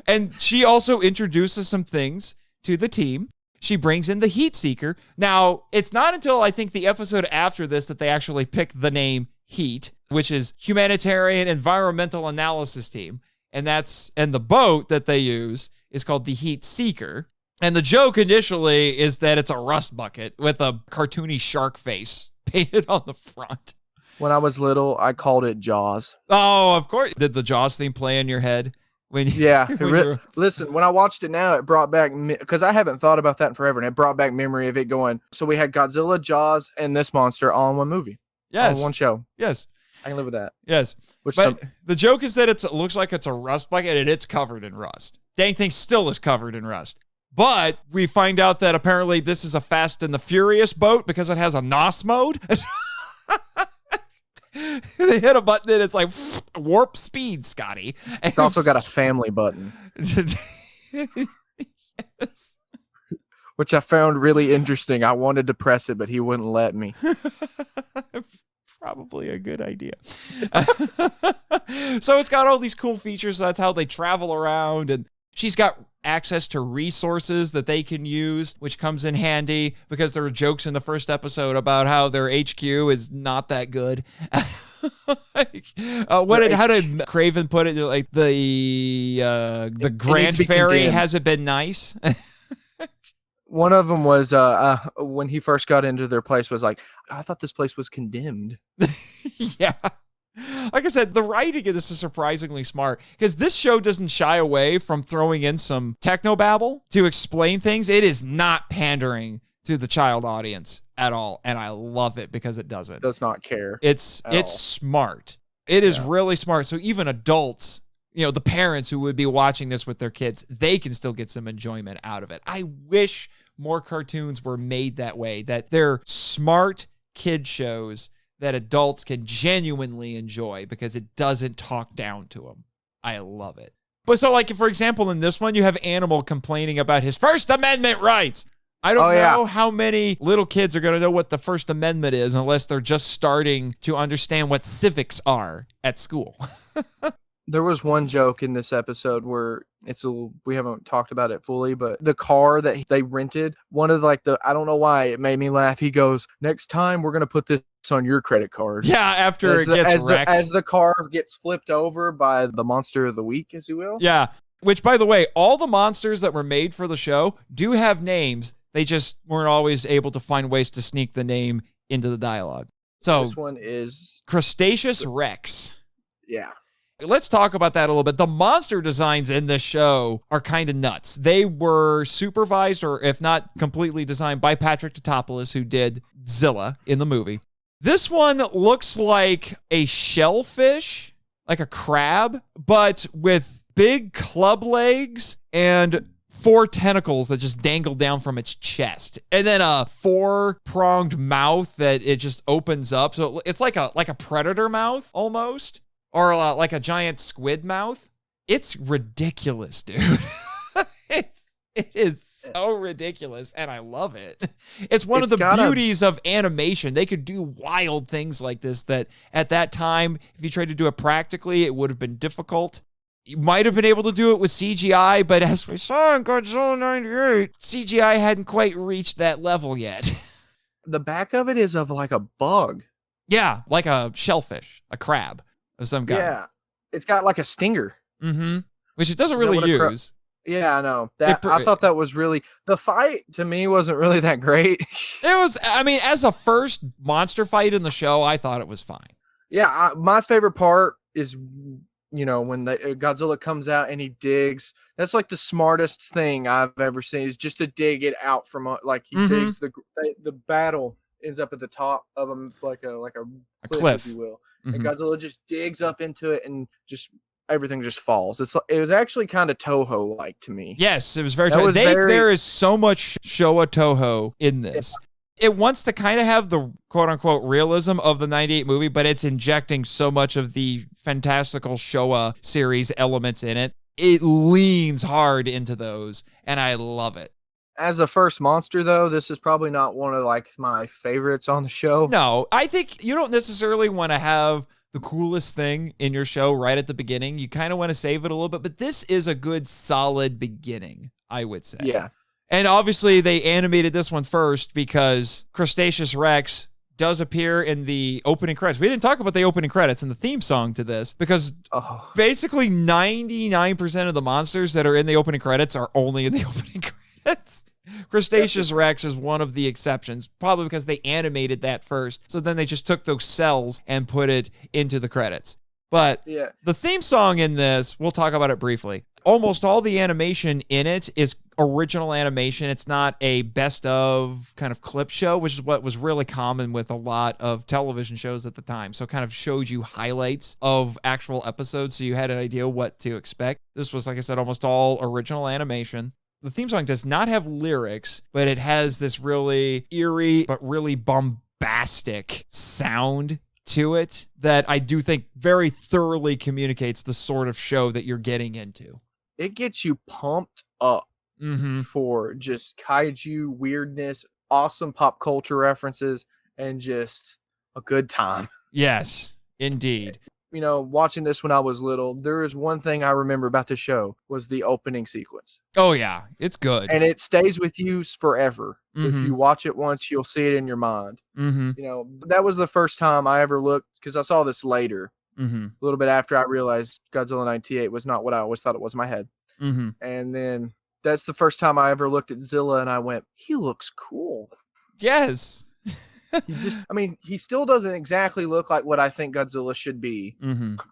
And she also introduces some things to the team. She brings in the Heat Seeker. Now, it's not until I think the episode after this that they actually pick the name Heat, which is Humanitarian Environmental Analysis Team. And the boat that they use is called the Heat Seeker. And the joke initially is that it's a rust bucket with a cartoony shark face painted on the front. When I was little, I called it Jaws. Oh, of course. Did the Jaws theme play in your head? Listen, when I watched it now, it brought back, because I haven't thought about that in forever, and it brought back memory of it going, so we had Godzilla, Jaws, and this monster all in one movie. Yes. All in one show. Yes. I can live with that. Yes. But the joke is that it looks like it's a rust bucket, and it's covered in rust. Dang thing still is covered in rust. But we find out that apparently this is a Fast and the Furious boat because it has a NOS mode. They hit a button and it's like warp speed, Scotty. It's also got a family button. Yes. Which I found really interesting. I wanted to press it, but he wouldn't let me. Probably a good idea. So it's got all these cool features. So that's how they travel around, and she's got access to resources that they can use, which comes in handy because there were jokes in the first episode about how their HQ is not that good. How did Craven put it? Like the Grand Ferry hasn't been nice. One of them was when he first got into their place was like, I thought this place was condemned. Yeah. Like I said, the writing of this is surprisingly smart because this show doesn't shy away from throwing in some technobabble to explain things. It is not pandering to the child audience at all, and I love it because it doesn't. Does not care. It's smart. It is really smart. So even adults, the parents who would be watching this with their kids, they can still get some enjoyment out of it. I wish more cartoons were made that way, that they're smart kid shows that adults can genuinely enjoy because it doesn't talk down to them. I love it. But so like, for example, in this one, you have Animal complaining about his First Amendment rights. I don't know how many little kids are going to know what the First Amendment is unless they're just starting to understand what civics are at school. There was one joke in this episode where we haven't talked about it fully, but the car that they rented, one of I don't know why it made me laugh. He goes, next time we're going to put this on your credit card. Yeah, after it gets wrecked. As the car gets flipped over by the monster of the week, as you will. Yeah, which by the way, all the monsters that were made for the show do have names. They just weren't always able to find ways to sneak the name into the dialogue. So this one is Crustaceous Rex. Yeah. Let's talk about that a little bit. The monster designs in this show are kind of nuts. They were supervised, or if not completely designed, by Patrick Tatopoulos, who did Zilla in the movie. This one looks like a shellfish, like a crab, but with big club legs and 4 tentacles that just dangle down from its chest, and then a 4-pronged mouth that it just opens up. So it's like a predator mouth almost, or like a giant squid mouth. It's ridiculous, dude. It is so ridiculous, and I love it. It's one of the beauties of animation. They could do wild things like this that at that time, if you tried to do it practically, it would have been difficult. You might have been able to do it with CGI, but as we saw in Godzilla 98, CGI hadn't quite reached that level yet. The back of it is of like a bug. Yeah, like a shellfish, a crab of some kind. Yeah, it's got like a stinger. Mm-hmm. Which it doesn't really use. Yeah, I know. I thought that was really... The fight, to me, wasn't really that great. It was... I mean, as a first monster fight in the show, I thought it was fine. Yeah, my favorite part is, you know, when Godzilla comes out and he digs. That's like the smartest thing I've ever seen, is just to dig it out from... Like, he digs the battle ends up at the top of him, like a cliff, if you will. And Godzilla just digs up into it and just... everything just falls. It was actually kind of Toho-like to me. Yes, it was very Toho. There is so much Showa Toho in this. Yeah. It wants to kind of have the quote-unquote realism of the 98 movie, but it's injecting so much of the fantastical Showa series elements in it. It leans hard into those, and I love it. As a first monster, though, this is probably not one of like my favorites on the show. No, I think you don't necessarily want to have the coolest thing in your show right at the beginning. You kind of want to save it a little bit, but this is a good, solid beginning, I would say. Yeah. And obviously they animated this one first because Crustaceous Rex does appear in the opening credits. We didn't talk about the opening credits and the theme song to this because basically 99% of the monsters that are in the opening credits are only in the opening credits. Crustaceous Rex is one of the exceptions, probably because they animated that first. So then they just took those cells and put it into the credits. But the theme song in this, we'll talk about it briefly. Almost all the animation in it is original animation. It's not a best of kind of clip show, which is what was really common with a lot of television shows at the time. So it kind of showed you highlights of actual episodes so you had an idea what to expect. This was, like I said, almost all original animation. The theme song does not have lyrics, but it has this really eerie but really bombastic sound to it that I do think very thoroughly communicates the sort of show that you're getting into. It gets you pumped up for just kaiju weirdness, awesome pop culture references, and just a good time. Yes, indeed. You know, watching this when I was little, there is one thing I remember about the show was the opening sequence. Oh, yeah. It's good. And it stays with you forever. If you watch it once, you'll see it in your mind. You know, that was the first time I ever looked, because I saw this later, a little bit after I realized Godzilla 98 was not what I always thought it was in my head. And then that's the first time I ever looked at Zilla and I went, he looks cool. Yes. He still doesn't exactly look like what I think Godzilla should be,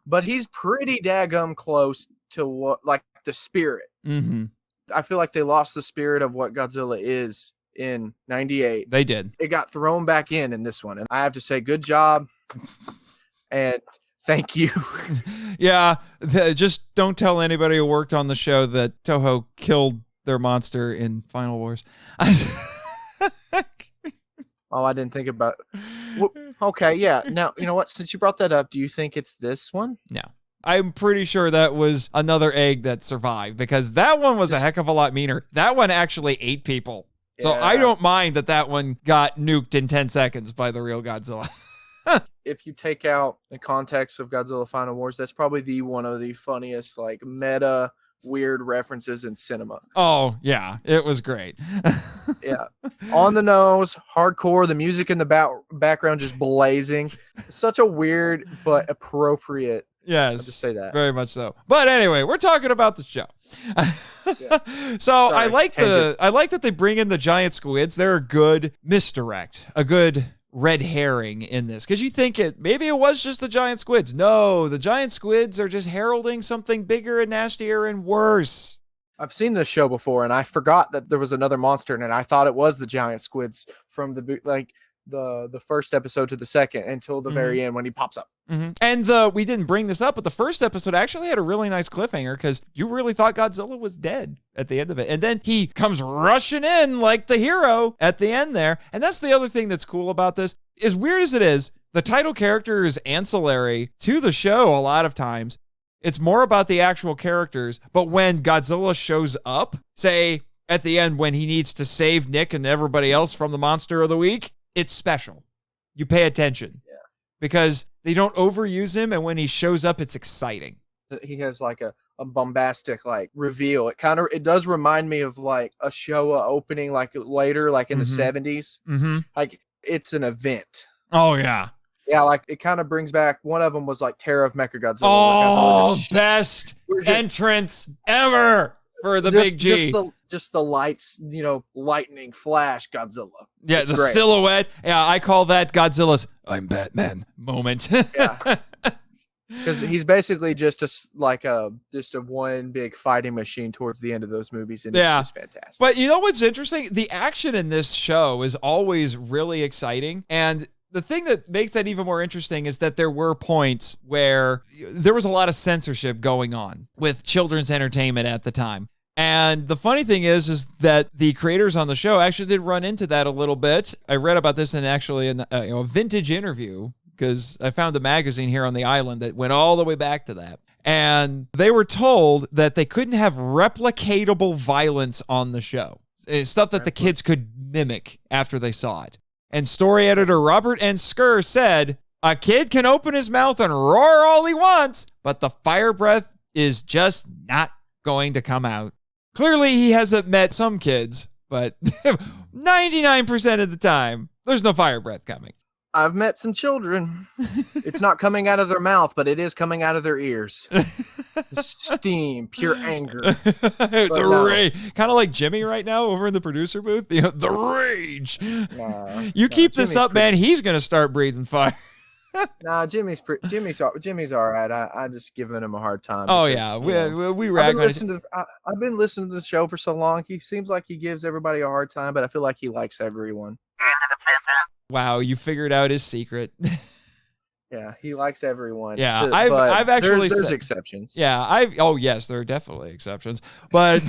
but he's pretty daggum close to what, like, the spirit. I feel like they lost the spirit of what Godzilla is in 98. They did. It got thrown back in this one, and I have to say, good job, and thank you. Yeah, just don't tell anybody who worked on the show that Toho killed their monster in Final Wars. Oh, I didn't think about it. Okay, yeah. Now, you know what? Since you brought that up, do you think it's this one? No. I'm pretty sure that was another egg that survived, because that one was a heck of a lot meaner. That one actually ate people. So I don't mind that one got nuked in 10 seconds by the real Godzilla. If you take out the context of Godzilla Final Wars, that's probably one of the funniest, like, meta weird references in cinema. Oh, yeah. It was great. Yeah. On the nose, hardcore, the music in the background just blazing. Such a weird but appropriate. Yes. I'll just say that. Very much so. But anyway, we're talking about the show. So I like that they bring in the giant squids. They're a good misdirect, a good red herring in this, because you think maybe it was just the giant squids. No, the giant squids are just heralding something bigger and nastier and worse. I've seen this show before, and I forgot that there was another monster in it. I thought it was the giant squids from the, like, the first episode to the second until the very end when he pops up. And we didn't bring this up, but the first episode actually had a really nice cliffhanger because you really thought Godzilla was dead at the end of it. And then he comes rushing in like the hero at the end there. And that's the other thing that's cool about this. As weird as it is, the title character is ancillary to the show a lot of times. It's more about the actual characters. But when Godzilla shows up, say at the end when he needs to save Nick and everybody else from the monster of the week, it's special. You pay attention. Yeah. Because they don't overuse him, and when he shows up, it's exciting. He has like a bombastic like reveal. It does remind me of like a show opening like later, like in the 70s. Like it's an event. Oh yeah. Yeah, like it kind of brings back. One of them was like Terror of Mechagodzilla. Oh, best entrance ever for the big G. Just the lights, lightning flash Godzilla. Yeah, it's the great silhouette. Yeah, I call that Godzilla's "I'm Batman" moment. Yeah, because he's basically just a one big fighting machine towards the end of those movies, and it's just fantastic. But you know what's interesting? The action in this show is always really exciting, and the thing that makes that even more interesting is that there were points where there was a lot of censorship going on with children's entertainment at the time. And the funny thing is that the creators on the show actually did run into that a little bit. I read about this in a vintage interview, because I found a magazine here on the island that went all the way back to that. And they were told that they couldn't have replicatable violence on the show. It's stuff that the kids could mimic after they saw it. And story editor Robert N. Skur said, "A kid can open his mouth and roar all he wants, but the fire breath is just not going to come out." Clearly, he hasn't met some kids, but 99% of the time, there's no fire breath coming. I've met some children. It's not coming out of their mouth, but it is coming out of their ears. Steam, pure anger. Kind of like Jimmy right now over in the producer booth. The rage. You keep this up, man. He's going to start breathing fire. Nah, Jimmy's all right. I just giving him a hard time. Oh yeah, we rag on it. I've been listening to the show for so long. He seems like he gives everybody a hard time, but I feel like he likes everyone. Wow, you figured out his secret. Yeah, he likes everyone. Yeah, I've actually there's exceptions. Yeah, yes, there are definitely exceptions. But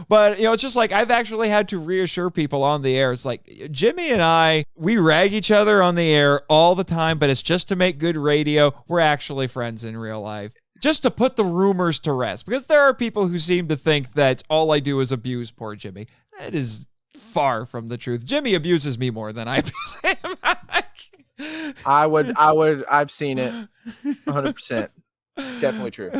but it's just like I've actually had to reassure people on the air. It's like Jimmy and I, we rag each other on the air all the time, but it's just to make good radio. We're actually friends in real life. Just to put the rumors to rest, because there are people who seem to think that all I do is abuse poor Jimmy. That is far from the truth. Jimmy abuses me more than I abuse him. I've seen it 100%. Definitely true.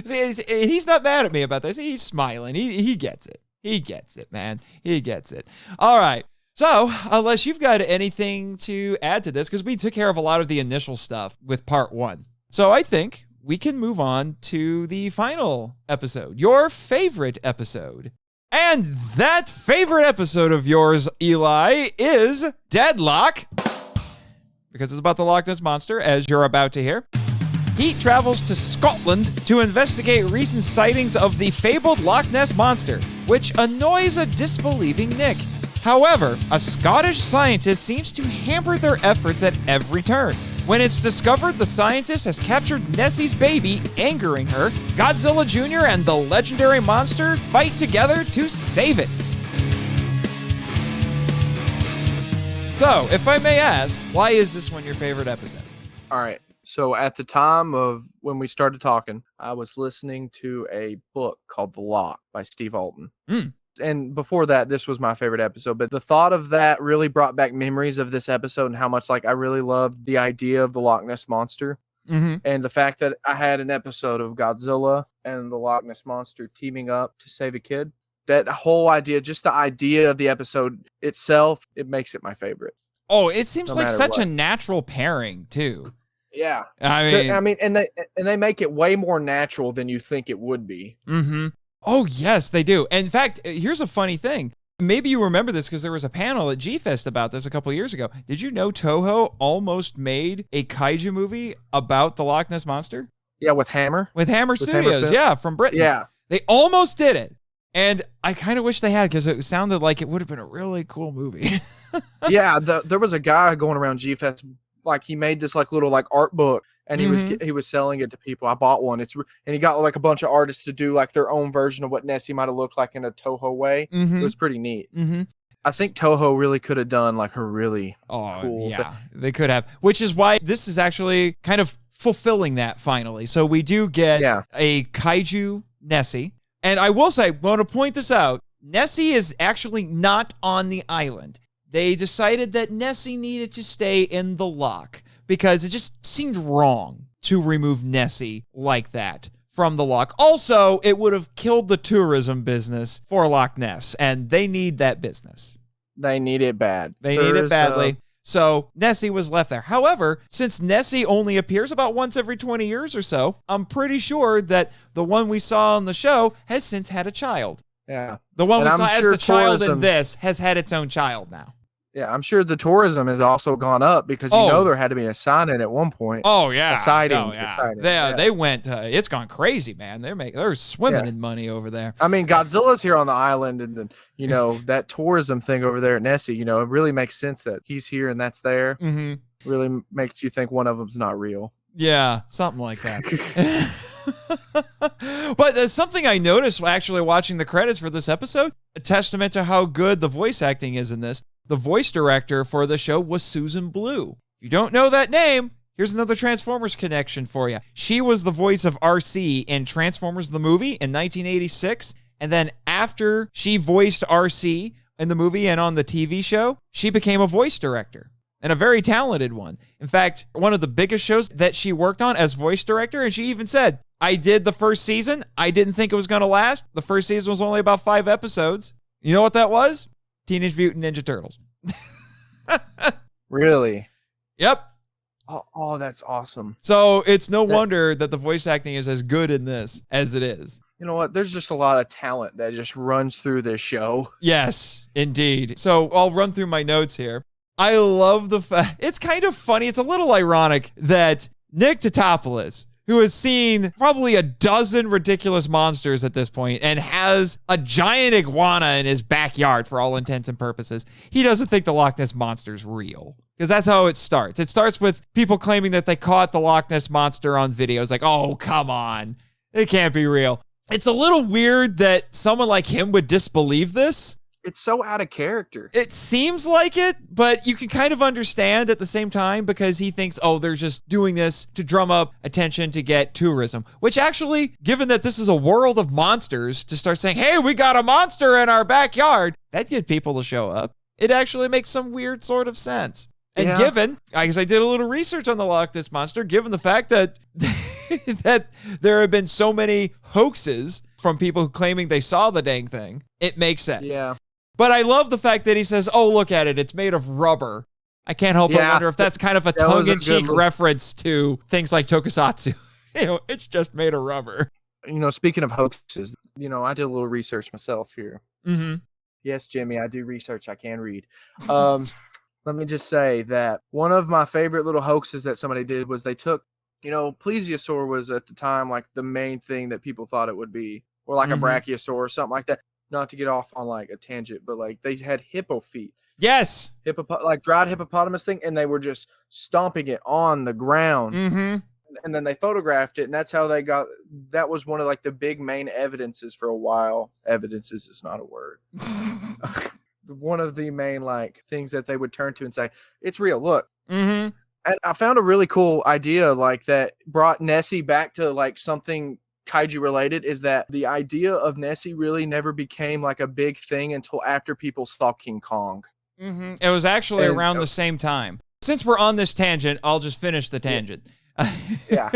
See, he's not mad at me about this. He's smiling. He gets it. He gets it, man. He gets it. All right. So, unless you've got anything to add to this, because we took care of a lot of the initial stuff with part 1. So I think we can move on to the final episode, your favorite episode. And that favorite episode of yours, Eli, is DeadLoch, because it's about the Loch Ness Monster, as you're about to hear. He travels to Scotland to investigate recent sightings of the fabled Loch Ness Monster, which annoys a disbelieving Nick. However, a Scottish scientist seems to hamper their efforts at every turn. When it's discovered the scientist has captured Nessie's baby, angering her, Godzilla Jr. and the legendary monster fight together to save it. So, if I may ask, why is this one your favorite episode? All right. So at the time of when we started talking, I was listening to a book called The Loch by Steve Alton. And before that, this was my favorite episode. But the thought of that really brought back memories of this episode and how much I really loved the idea of the Loch Ness Monster. And the fact that I had an episode of Godzilla and the Loch Ness Monster teaming up to save a kid. That whole idea, just the idea of the episode itself, it makes it my favorite. Oh, it seems like such a natural pairing, too. Yeah. I mean, and they make it way more natural than you think it would be. Oh, yes, they do. In fact, here's a funny thing. Maybe you remember this because there was a panel at G-Fest about this a couple years ago. Did you know Toho almost made a kaiju movie about the Loch Ness Monster? Yeah, with Hammer. With Hammer Studios, yeah, from Britain. Yeah. They almost did it. And I kind of wish they had, because it sounded like it would have been a really cool movie. Yeah, there was a guy going around G-Fest, like he made this like little like art book, and he was selling it to people. I bought one. And he got like a bunch of artists to do like their own version of what Nessie might have looked like in a Toho way. It was pretty neat. I think Toho really could have done like a really cool thing. They could have, which is why this is actually kind of fulfilling that finally. So we do get a kaiju Nessie. And I will say, I want to point this out, Nessie is actually not on the island. They decided that Nessie needed to stay in the loch because it just seemed wrong to remove Nessie like that from the loch. Also, it would have killed the tourism business for Loch Ness, and they need that business. They need it bad. They need it badly. So Nessie was left there. However, since Nessie only appears about once every 20 years or so, I'm pretty sure that the one we saw on the show has since had a child. Yeah. The one we saw as the child in this has had its own child now. Yeah, I'm sure the tourism has also gone up because you know there had to be a sign-in at one point. Oh yeah, a sighting. Oh, yeah. They went. It's gone crazy, man. They're swimming in money over there. I mean, Godzilla's here on the island, and then that tourism thing over there at Nessie. It really makes sense that he's here and that's there. Really makes you think one of them's not real. Yeah, something like that. But there's something I noticed actually watching the credits for this episode, a testament to how good the voice acting is in this. The voice director for the show was Susan Blue. If you don't know that name, here's another Transformers connection for you. She was the voice of RC in Transformers the movie in 1986, and then after she voiced RC in the movie and on the TV show, she became a voice director, and a very talented one. In fact, one of the biggest shows that she worked on as voice director, and she even said, I did the first season. I didn't think it was going to last. The first season was only about 5 episodes. You know what that was? Teenage Mutant Ninja Turtles. Really? Yep. Oh, that's awesome. So it's no wonder that the voice acting is as good in this as it is. You know what? There's just a lot of talent that just runs through this show. Yes, indeed. So I'll run through my notes here. I love the fact, it's kind of funny, it's a little ironic that Nick Totopoulos, who has seen probably a dozen ridiculous monsters at this point and has a giant iguana in his backyard for all intents and purposes, he doesn't think the Loch Ness Monster's real. Because that's how it starts. It starts with people claiming that they caught the Loch Ness Monster on video. It's like, oh, come on. It can't be real. It's a little weird that someone like him would disbelieve this. It's so out of character. It seems like it, but you can kind of understand at the same time because he thinks, oh, they're just doing this to drum up attention to get tourism. Which actually, given that this is a world of monsters, to start saying, hey, we got a monster in our backyard, that'd get people to show up. It actually makes some weird sort of sense. And given, because I did a little research on the Loch Ness Monster, given the fact that that there have been so many hoaxes from people claiming they saw the dang thing, it makes sense. Yeah. But I love the fact that he says, oh, look at it. It's made of rubber. I can't help but wonder if that's kind of a tongue-in-cheek reference to things like tokusatsu. It's just made of rubber. Speaking of hoaxes, I did a little research myself here. Mm-hmm. Yes, Jimmy, I do research. I can read. Let me just say that one of my favorite little hoaxes that somebody did was they took, plesiosaur was at the time like the main thing that people thought it would be, or like a brachiosaur or something like that. Not to get off on like a tangent, but like they had hippo feet. Yes. Like dried hippopotamus thing, and they were just stomping it on the ground. Mm-hmm. And then they photographed it, and that's how that was one of like the big main evidences for a while. Evidences is not a word. One of the main like things that they would turn to and say, it's real, look. Mm-hmm. And I found a really cool idea like that brought Nessie back to like something kaiju related, is that the idea of Nessie really never became like a big thing until after people saw King Kong. Mm-hmm. It was actually around the same time. Since we're on this tangent, I'll just finish the tangent. Yeah.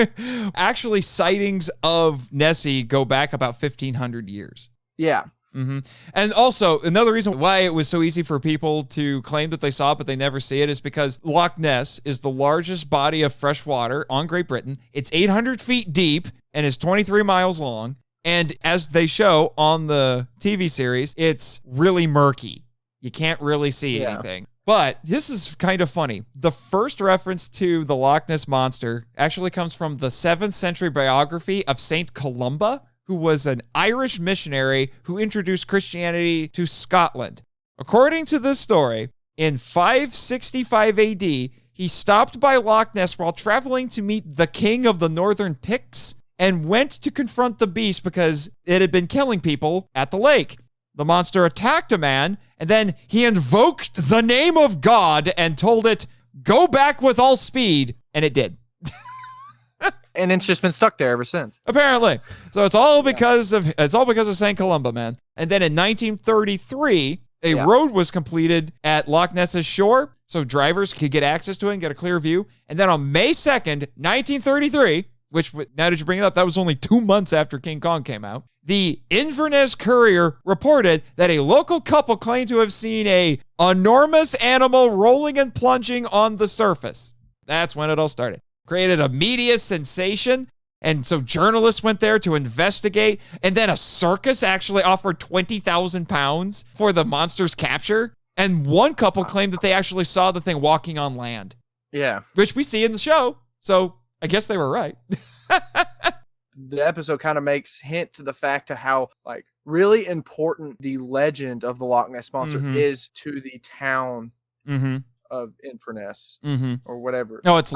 Actually, sightings of Nessie go back about 1,500 years. Yeah. Mm-hmm. And also, another reason why it was so easy for people to claim that they saw it but they never see it is because Loch Ness is the largest body of fresh water on Great Britain. It's 800 feet deep and is 23 miles long. And as they show on the TV series, it's really murky. You can't really see anything. But this is kind of funny. The first reference to the Loch Ness Monster actually comes from the 7th century biography of Saint Columba, who was an Irish missionary who introduced Christianity to Scotland. According to this story, in 565 AD, he stopped by Loch Ness while traveling to meet the king of the northern Picts and went to confront the beast because it had been killing people at the lake. The monster attacked a man, and then he invoked the name of God and told it, "Go back with all speed," and it did. And it's just been stuck there ever since. Apparently. So it's all because of St. Columba, man. And then in 1933, a road was completed at Loch Ness's shore so drivers could get access to it and get a clear view. And then on May 2nd, 1933, which, now that you bring it up, that was only 2 months after King Kong came out, the Inverness Courier reported that a local couple claimed to have seen a enormous animal rolling and plunging on the surface. That's when it all started. Created a media sensation, and so journalists went there to investigate, and then a circus actually offered 20,000 pounds for the monster's capture, and one couple claimed that they actually saw the thing walking on land. Yeah. Which we see in the show, so I guess they were right. The episode kind of makes hint to the fact of how, like, really important the legend of the Loch Ness Monster is to the town of Inverness or whatever. No, it's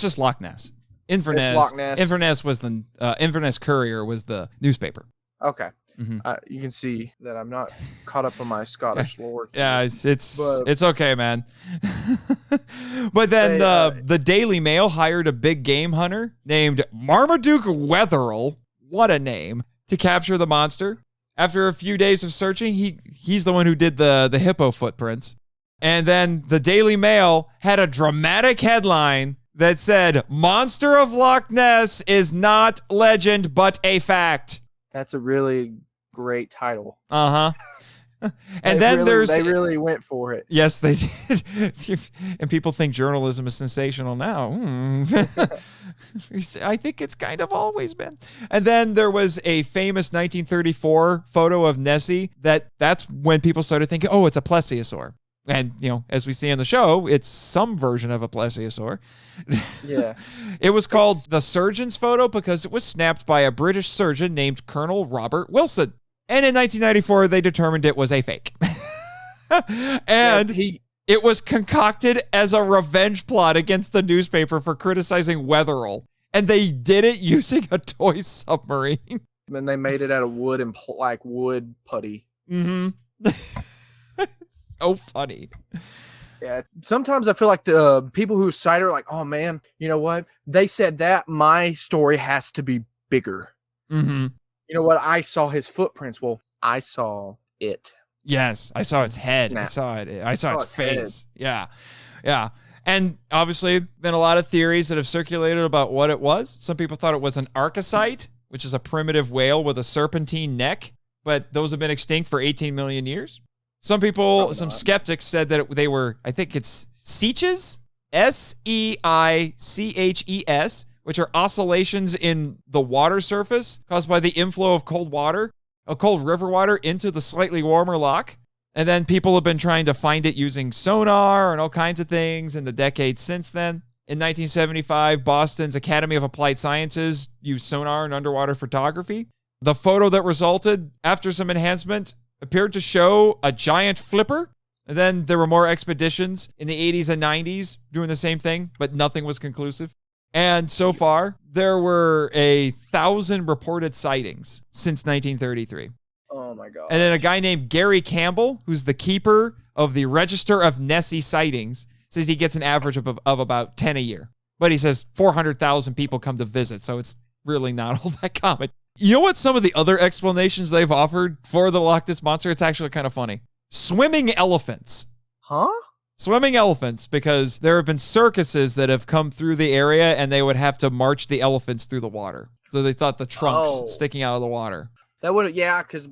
just Loch Ness. Inverness. Loch Ness. Inverness was the Inverness Courier was the newspaper. Okay. You can see that I'm not caught up on my Scottish lore. Yeah, it's okay, man. But then the Daily Mail hired a big game hunter named Marmaduke Wetherell, what a name, to capture the monster. After a few days of searching, he's the one who did the hippo footprints. And then the Daily Mail had a dramatic headline that said, "Monster of Loch Ness is not legend, but a fact." That's a really great title. And they really went for it. Yes, they did. And people think journalism is sensational now. I think it's kind of always been. And then there was a famous 1934 photo of Nessie that's when people started thinking, oh, it's a plesiosaur. And, as we see in the show, it's some version of a plesiosaur. Yeah. It was called the surgeon's photo because it was snapped by a British surgeon named Colonel Robert Wilson. And in 1994, they determined it was a fake. And it was concocted as a revenge plot against the newspaper for criticizing Wetherell. And they did it using a toy submarine. And they made it out of wood and wood putty. So funny. Yeah, sometimes I feel like the people who cite it are like, oh man, you know what? They said that my story has to be bigger. You know what? I saw his footprints. Well, I saw it. Yes, I saw its head. I saw its face. Head. Yeah. And obviously, been a lot of theories that have circulated about what it was. Some people thought it was an archaeocete, which is a primitive whale with a serpentine neck, but those have been extinct for 18 million years. Some skeptics said that they were, I think it's seiches, Seiches, which are oscillations in the water surface caused by the inflow of cold river water into the slightly warmer loch. And then people have been trying to find it using sonar and all kinds of things in the decades since then. In 1975, Boston's Academy of Applied Sciences used sonar and underwater photography. The photo that resulted after some enhancement appeared to show a giant flipper. And then there were more expeditions in the 80s and 90s doing the same thing, but nothing was conclusive. And so far, there were 1,000 reported sightings since 1933. Oh my God. And then a guy named Gary Campbell, who's the keeper of the Register of Nessie Sightings, says he gets an average of about 10 a year. But he says 400,000 people come to visit, so it's really not all that common. You know what some of the other explanations they've offered for the Loch Ness Monster? It's actually kind of funny. Swimming elephants. Huh? Swimming elephants, because there have been circuses that have come through the area and they would have to march the elephants through the water. So they thought the trunks sticking out of the water. That would, because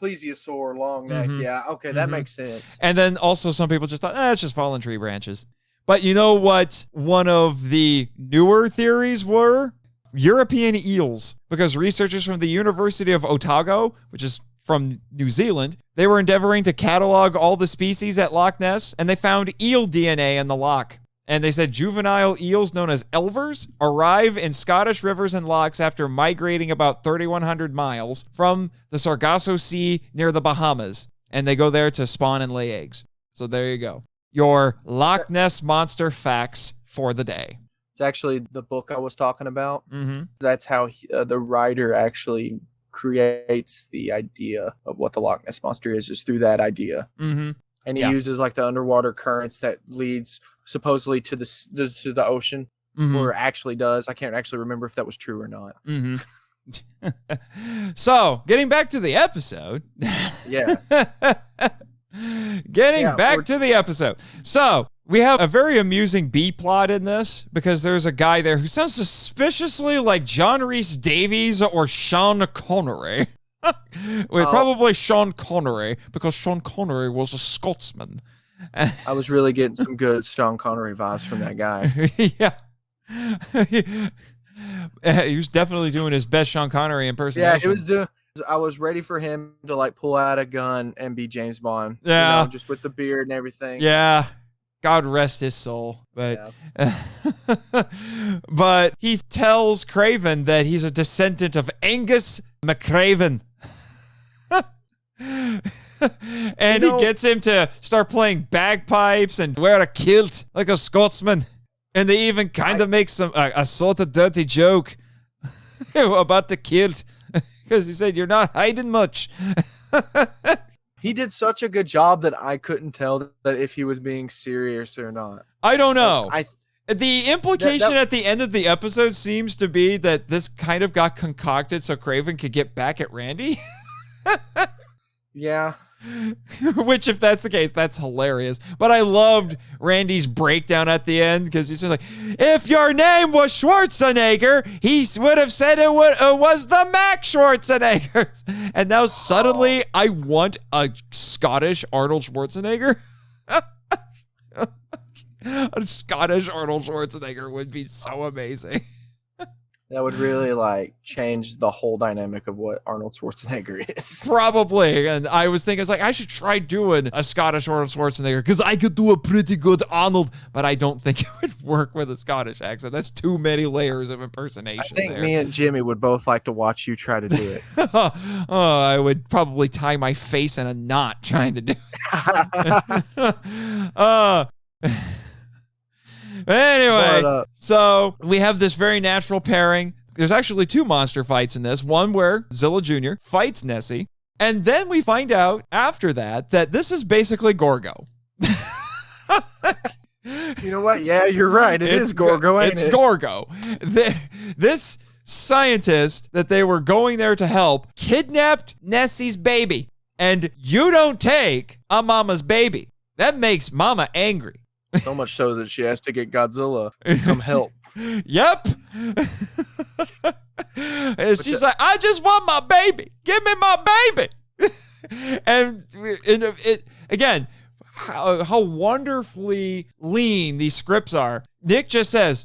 plesiosaur, long neck. Yeah, okay, that makes sense. And then also some people just thought, it's just fallen tree branches. But you know what one of the newer theories were? European eels, because researchers from the University of Otago, which is from New Zealand, they were endeavoring to catalog all the species at Loch Ness, and they found eel DNA in the loch. And they said juvenile eels known as elvers arrive in Scottish rivers and lochs after migrating about 3,100 miles from the Sargasso Sea near the Bahamas. And they go there to spawn and lay eggs. So there you go. Your Loch Ness Monster facts for the day. It's actually the book I was talking about. Mm-hmm. That's how the writer actually creates the idea of what the Loch Ness Monster is, just through that idea. Mm-hmm. And he uses like the underwater currents that leads supposedly to the ocean, or actually does. I can't actually remember if that was true or not. Mm-hmm. So, getting back to the episode. Yeah. Getting back to the episode. So, we have a very amusing B plot in this because there's a guy there who sounds suspiciously like John Rhys Davies or Sean Connery. Probably Sean Connery, because Sean Connery was a Scotsman. I was really getting some good Sean Connery vibes from that guy. Yeah. He was definitely doing his best Sean Connery impersonation. Yeah, he was doing. I was ready for him to like pull out a gun and be James Bond. Yeah. You know, just with the beard and everything. Yeah. God rest his soul. But but he tells Craven that he's a descendant of Angus McCraven. And he gets him to start playing bagpipes and wear a kilt like a Scotsman. And they even kind of make a sort of dirty joke about the kilt. Because he said, you're not hiding much. He did such a good job that I couldn't tell that if he was being serious or not. I don't know. The implication at the end of the episode seems to be that this kind of got concocted so Craven could get back at Randy. Yeah. Which, if that's the case, that's hilarious. But I loved Randy's breakdown at the end because he said, like, if your name was Schwarzenegger, he would have said it was the Max Schwarzenegger. And now suddenly I want a Scottish Arnold Schwarzenegger. A Scottish Arnold Schwarzenegger would be so amazing. That would really like change the whole dynamic of what Arnold Schwarzenegger is. Probably. And I was thinking, I should try doing a Scottish Arnold Schwarzenegger because I could do a pretty good Arnold, but I don't think it would work with a Scottish accent. That's too many layers of impersonation. I think me and Jimmy would both like to watch you try to do it. I would probably tie my face in a knot trying to do it. Anyway, so we have this very natural pairing. There's actually two monster fights in this. One where Zilla Jr. fights Nessie. And then we find out after that this is basically Gorgo. You know what? Yeah, you're right. It's Gorgo, ain't it? It's Gorgo. This scientist that they were going there to help kidnapped Nessie's baby. And you don't take a mama's baby. That makes mama angry. So much so that she has to get Godzilla to come help. Yep. She's like, I just want my baby. Give me my baby. And it again, how wonderfully lean these scripts are. Nick just says,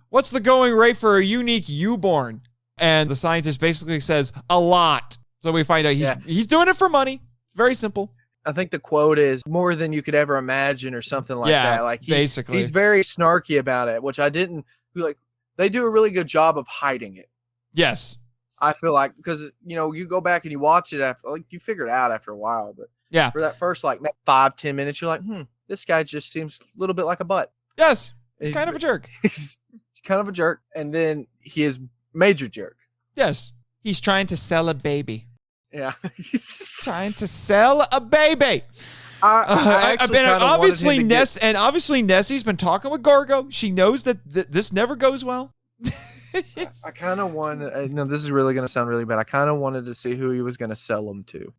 what's the going rate for a unique U-born? And the scientist basically says, a lot. So we find out he's doing it for money. Very simple. I think the quote is more than you could ever imagine or something like that. Like basically. He's very snarky about it, which I didn't like. They do a really good job of hiding it. Yes. I feel like because, you go back and you watch it after, like you figure it out after a while. But yeah, for that first 5-10 minutes, you're like, this guy just seems a little bit like a butt. Yes. He's kind of a jerk. He's kind of a jerk. And then he is major jerk. Yes. He's trying to sell a baby. Yeah. Trying to sell a baby. Obviously Nessie's been talking with Gorgo. She knows that this never goes well. I kind of wanted, this is really going to sound really bad. I kind of wanted to see who he was going to sell them to.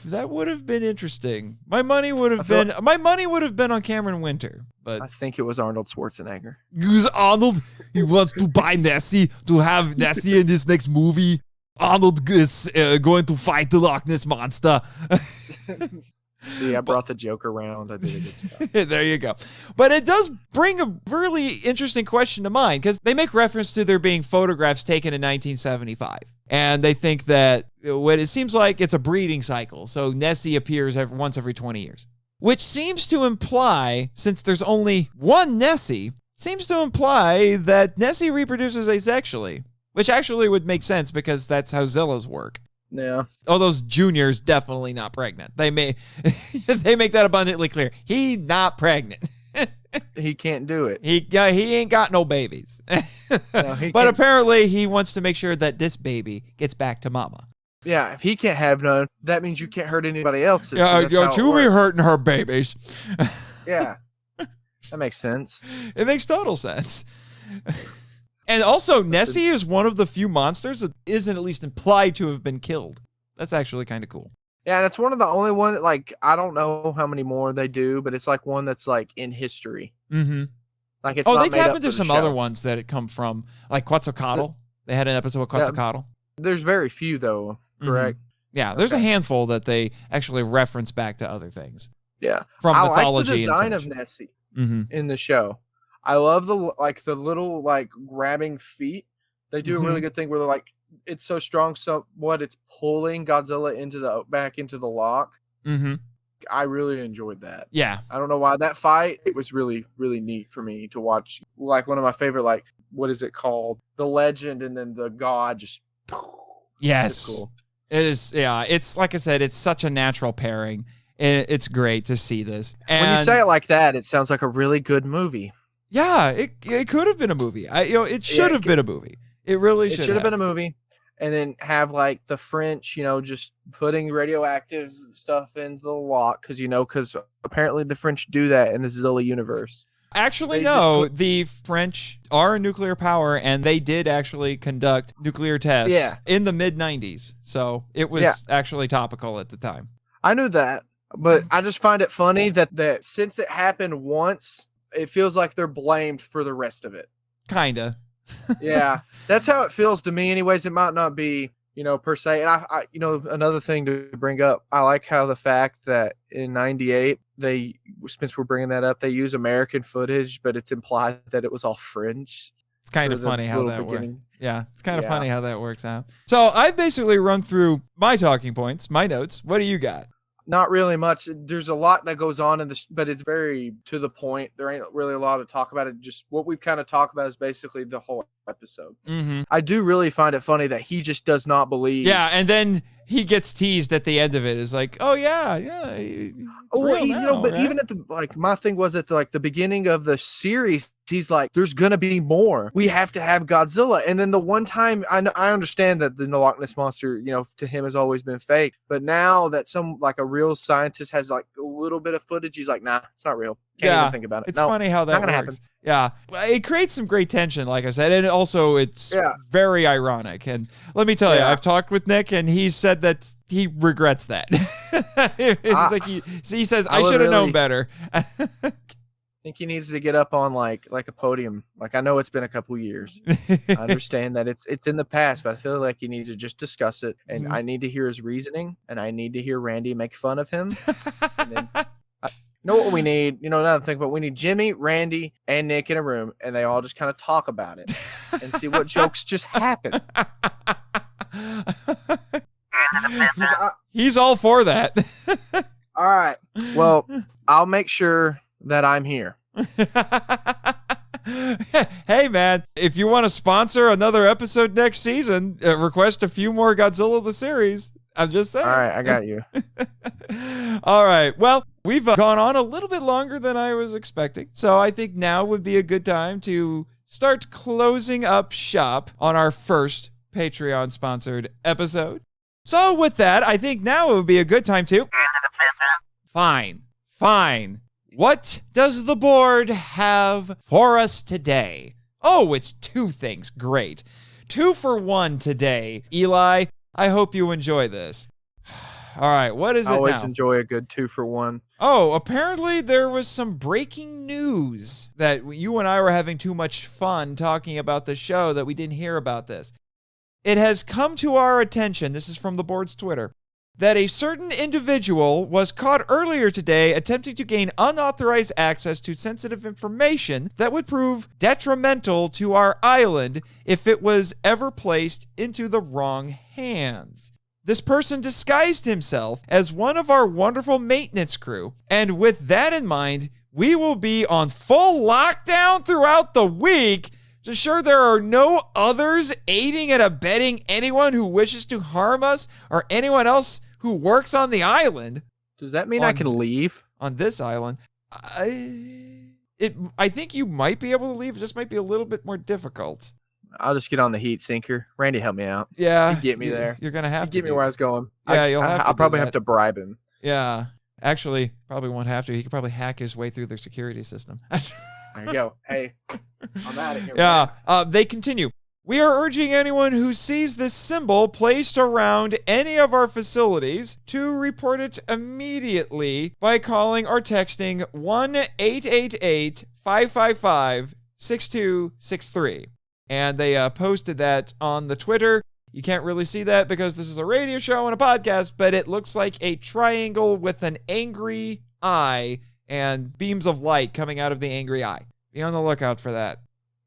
That would have been interesting. My money would have been on Cameron Winter, but I think it was Arnold Schwarzenegger. Who's Arnold? He wants to buy Nessie to have Nessie in this next movie. Arnold is going to fight the Loch Ness Monster. See, I brought the joke around. I did a good job. There you go. But it does bring a really interesting question to mind because they make reference to there being photographs taken in 1975. And they think that what it seems like it's a breeding cycle. So Nessie appears once every 20 years. which seems to imply, since there's only one Nessie, seems to imply that Nessie reproduces asexually, which actually would make sense because that's how Zilla's work. Yeah. Oh, those juniors definitely not pregnant. They make that abundantly clear. He not pregnant. He can't do it. He ain't got no babies. No, but apparently he wants to make sure that this baby gets back to mama. Yeah, if he can't have none, that means you can't hurt anybody else. Yeah, you be hurting her babies. Yeah, that makes sense. It makes total sense. And also, Nessie is one of the few monsters that isn't at least implied to have been killed. That's actually kind of cool. Yeah, and it's one of the only ones, like, I don't know how many more they do, but it's like one that's like in history. Mm-hmm. Like it's they tap into some other ones that it come from, like Quetzalcoatl. They had an episode with Quetzalcoatl. There's very few, though, correct? Mm-hmm. Yeah, there's a handful that they actually reference back to other things. Yeah. From mythology. I like the design and of Nessie mm-hmm. in the show. I love the little grabbing feet. They do a really good thing where they're like, it's so strong, so what it's pulling Godzilla back into the lock. Mm-hmm. I really enjoyed that. Yeah. I don't know why that fight. It was really, really neat for me to watch. Like one of my favorite, like, what is it called? The legend and then the god just. Yes. It's cool. It is. Yeah. It's like I said, it's such a natural pairing. It's great to see this. And when you say it like that, it sounds like a really good movie. Yeah, it could have been a movie. It should have been a movie. It really should. It should have been a movie, and then have the French, just putting radioactive stuff into the lock because apparently the French do that in the Zilla universe. Actually, no, the French are a nuclear power, and they did actually conduct nuclear tests in the mid-90s. So it was actually topical at the time. I knew that, but I just find it funny that since it happened once, it feels like they're blamed for the rest of it. Kinda. Yeah, that's how it feels to me anyways. It might not be, per se. And I another thing to bring up, I like how the fact that in 98, since we're bringing that up, they use American footage, but it's implied that it was all French. It's kind of funny how that works. Yeah, it's kind of funny how that works out. So I've basically run through my talking points, my notes. What do you got? Not really much. There's a lot that goes on in this, but it's very to the point. There ain't really a lot to talk about it. Just what we've kind of talked about is basically the whole episode. Mm-hmm. I do really find it funny that he just does not believe. Yeah, and then he gets teased at the end of it. It's like, oh yeah. But even at the my thing was at the beginning of the series, he's like, there's gonna be more. We have to have Godzilla. And then the one time I understand that the Loch Ness monster, to him has always been fake. But now that a real scientist has a little bit of footage, he's like, nah, it's not real. Can't even think about it. It's funny how that works. Happen. Yeah. It creates some great tension, like I said, and also it's very ironic. And let me tell you, I've talked with Nick, and he said that he regrets that. He says, I should have known better. I think he needs to get up on like a podium. I know it's been a couple years. I understand that it's in the past, but I feel like he needs to just discuss it. And I need to hear his reasoning, and I need to hear Randy make fun of him. And then, what we need? Another thing, but we need Jimmy, Randy, and Nick in a room, and they all just kind of talk about it and see what jokes just happen. He's all for that. All right. Well, I'll make sure that I'm here. Hey, man, if you want to sponsor another episode next season, request a few more Godzilla the series. I'm just saying. All right, I got you. All right. Well, we've gone on a little bit longer than I was expecting. So I think now would be a good time to start closing up shop on our first Patreon-sponsored episode. So with that, I think now it would be a good time to... Fine. What does the board have for us today? Oh, it's 2 things. Great. 2 for 1 today. Eli, I hope you enjoy this. All right, what is it now? I always enjoy a good 2 for 1. Oh, apparently there was some breaking news that you and I were having too much fun talking about the show that we didn't hear about this. It has come to our attention, this is from the board's Twitter, that a certain individual was caught earlier today attempting to gain unauthorized access to sensitive information that would prove detrimental to our island if it was ever placed into the wrong hands. This person disguised himself as one of our wonderful maintenance crew. And with that in mind, we will be on full lockdown throughout the week to ensure there are no others aiding and abetting anyone who wishes to harm us or anyone else who works on the island. Does that mean I can leave? On this island? I think you might be able to leave. It just might be a little bit more difficult. I'll just get on the heat sinker. Randy, help me out. Yeah. You get me there. You're going to have to get me where I was going. Yeah, you'll have to. I'll probably have to bribe him. Yeah. Actually, probably won't have to. He could probably hack his way through their security system. There you go. Hey, I'm out of here. Yeah. They continue. We are urging anyone who sees this symbol placed around any of our facilities to report it immediately by calling or texting 1-888-555-6263. And they posted that on the Twitter. You can't really see that because this is a radio show and a podcast, but it looks like a triangle with an angry eye and beams of light coming out of the angry eye. Be on the lookout for that.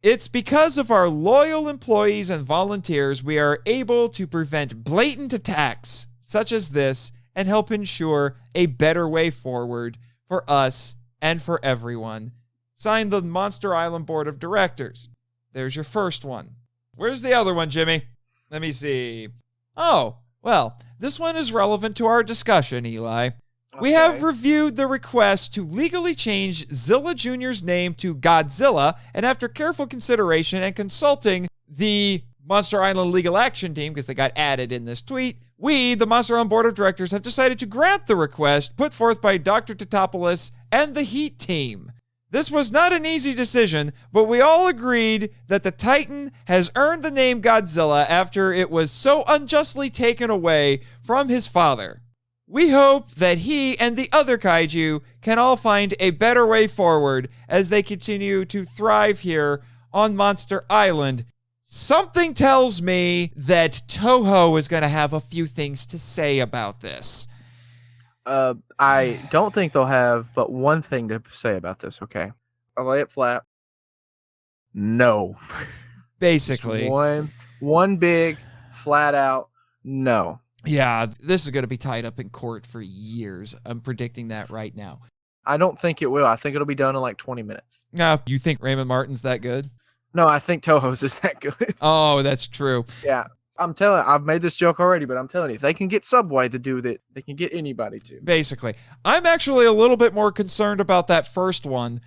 It's because of our loyal employees and volunteers we are able to prevent blatant attacks such as this and help ensure a better way forward for us and for everyone. Signed, the Monster Island Board of Directors. There's your first one. Where's the other one, Jimmy? Let me see. Oh, well, this one is relevant to our discussion, Eli. Okay. We have reviewed the request to legally change Zilla Jr.'s name to Godzilla, and after careful consideration and consulting the Monster Island Legal Action Team, because they got added in this tweet, we, the Monster Island Board of Directors, have decided to grant the request put forth by Dr. Totopoulos and the Heat Team. This was not an easy decision, but we all agreed that the Titan has earned the name Godzilla after it was so unjustly taken away from his father. We hope that he and the other kaiju can all find a better way forward as they continue to thrive here on Monster Island. Something tells me that Toho is going to have a few things to say about this. I don't think they'll have but one thing to say about this, okay? I'll lay it flat. No. Basically. One big, flat out, no. Yeah, this is going to be tied up in court for years. I'm predicting that right now. I don't think it will. I think it'll be done in like 20 minutes. No, you think Raymond Martin's that good? No, I think Toho's is that good. Oh, that's true. Yeah. I've made this joke already, but I'm telling you, if they can get Subway to do that, they can get anybody to. Basically. I'm actually a little bit more concerned about that first one.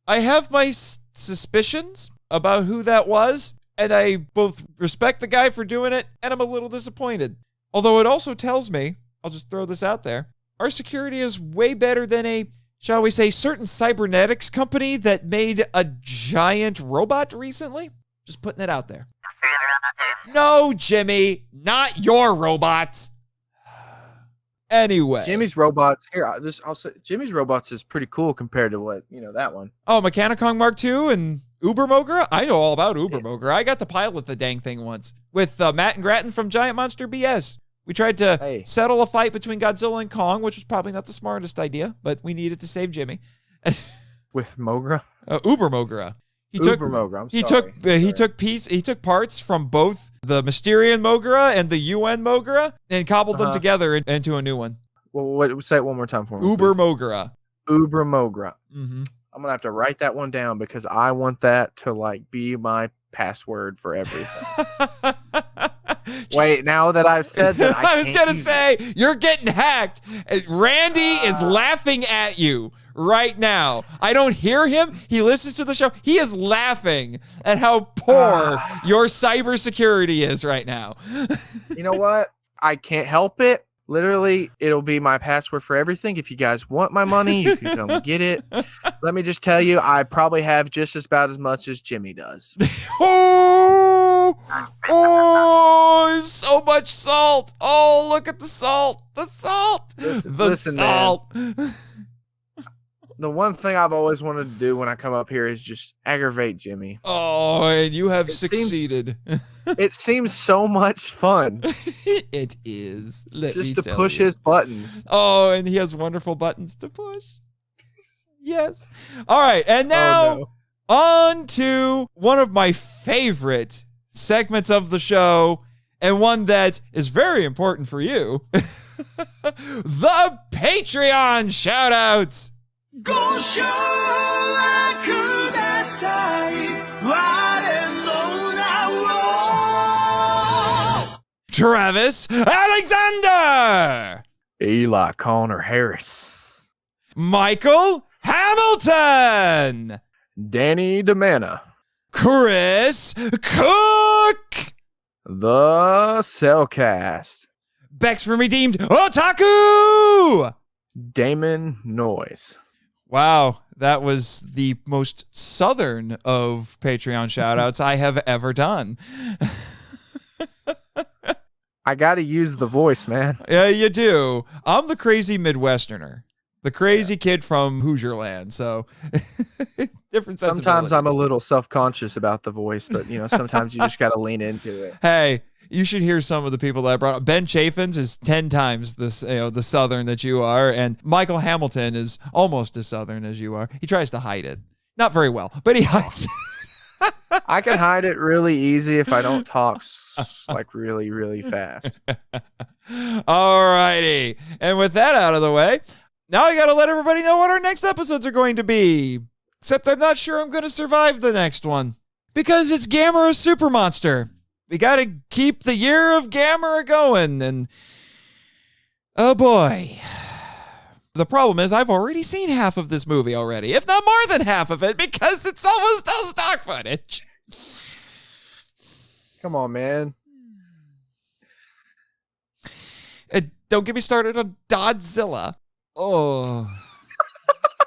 I have my suspicions about who that was, and I both respect the guy for doing it, and I'm a little disappointed. Although it also tells me, I'll just throw this out there, our security is way better than a, shall we say, certain cybernetics company that made a giant robot recently. Just putting it out there. No, Jimmy, not your robots. Anyway. Jimmy's robots, I'll say, Jimmy's robots is pretty cool compared to what, that one. Oh, Mechanicon Mark II and Uber Mogra? I know all about Uber Mogra. I got to pilot the dang thing once with Matt and Grattan from Giant Monster BS. We tried to settle a fight between Godzilla and Kong, which was probably not the smartest idea, but we needed to save Jimmy. With Mogra? Uber Mogra. He took parts from both the Mysterian Mogra and the UN Mogra and cobbled them together into a new one. Well, say it one more time for me. Uber Mogra. Uber Mogra. Mm-hmm. I'm gonna have to write that one down because I want that to be my password for everything. Wait, now that I've said that, I was gonna say you're getting hacked. Randy is laughing at you right now. I don't hear him. He listens to the show. He is laughing at how poor your cybersecurity is right now. You know what? I can't help it. Literally, it'll be my password for everything. If you guys want my money, you can come get it. Let me just tell you, I probably have just about as much as Jimmy does. Oh, so much salt. Oh, look at the salt. The salt. Listen, salt. Man. The one thing I've always wanted to do when I come up here is just aggravate Jimmy. Oh, and you have succeeded. It seems so much fun. It is. Just to push his buttons. Oh, and he has wonderful buttons to push. Yes. All right, and now on to one of my favorite segments of the show. and one that is very important for you, the Patreon shoutouts. Travis Alexander, Eli Harris, Michael Hamilton, Danny DiManna, Chris Cooke, the Cel Cast, Bex from Redeemed Otaku, Damon Noyes. Wow, that was the most southern of Patreon shoutouts I have ever done. I gotta use the voice, man. Yeah, you do. I'm the crazy Midwesterner, the crazy kid from Hoosier Land. So different sensibilities. Sometimes I'm a little self-conscious about the voice, but sometimes you just gotta lean into it. Hey, you should hear some of the people that I brought up. Ben Chaffins is 10 times this, the Southern that you are, and Michael Hamilton is almost as Southern as you are. He tries to hide it, not very well, but he hides it. I can hide it really easy if I don't talk like really, really fast. All righty. And with that out of the way, now I got to let everybody know what our next episodes are going to be. Except I'm not sure I'm going to survive the next one. Because it's Gamera Super Monster. We got to keep the year of Gamera going. And oh boy. The problem is I've already seen half of this movie already, if not more than half of it, because it's almost all stock footage. Come on, man. Don't get me started on Godzilla. Oh.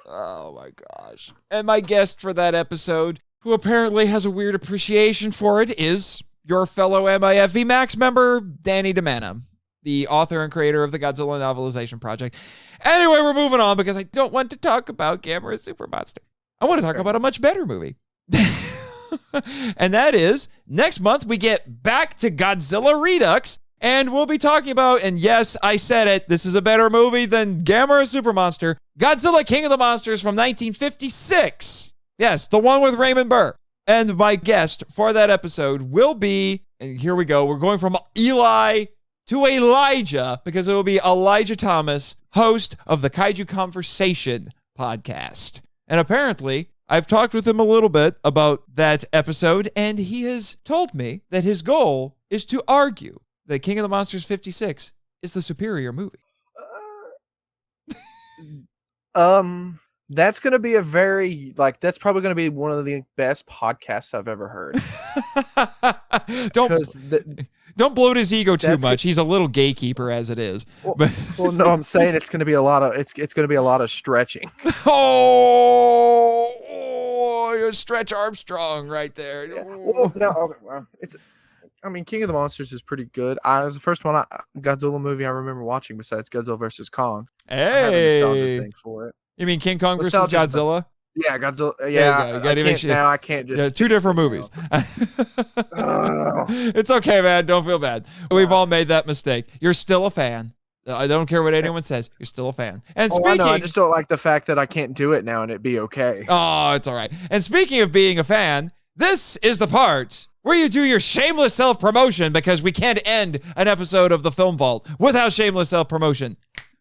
Oh my gosh. And my guest for that episode, who apparently has a weird appreciation for it, is your fellow MIFV MAX member, Danny DiManna, the author and creator of the Godzilla Novelization Project. Anyway, we're moving on because I don't want to talk about Gamera Super Monster. I want to talk about a much better movie. And that is, next month we get back to Godzilla Redux, and we'll be talking about, and yes, I said it, this is a better movie than Gamera Super Monster, Godzilla King of the Monsters from 1956. Yes, the one with Raymund Burr. And my guest for that episode will be, and here we go, we're going from Eli to Elijah, because it will be Elijah Thomas, host of the Kaiju Conversation podcast. And apparently, I've talked with him a little bit about that episode, and he has told me that his goal is to argue that King of the Monsters 56 is the superior movie. That's going to be that's probably going to be one of the best podcasts I've ever heard. Don't bloat his ego too much. He's a little gatekeeper as it is. Well, no, I'm saying it's going to be a lot of it's going to be a lot of stretching. Oh, you're Stretch Armstrong right there. Yeah. Well, King of the Monsters is pretty good. It was the first Godzilla movie I remember watching besides Godzilla vs. Kong. Hey, I have a nostalgia thing for it. You mean King Kong versus Godzilla? Yeah, Godzilla. Yeah, I can't just. Two different movies. It's okay, man. Don't feel bad. We've all made that mistake. You're still a fan. I don't care what anyone says. You're still a fan. And I know. I just don't like the fact that I can't do it now and it be okay. Oh, it's all right. And speaking of being a fan, this is the part where you do your shameless self-promotion, because we can't end an episode of the Film Vault without shameless self-promotion.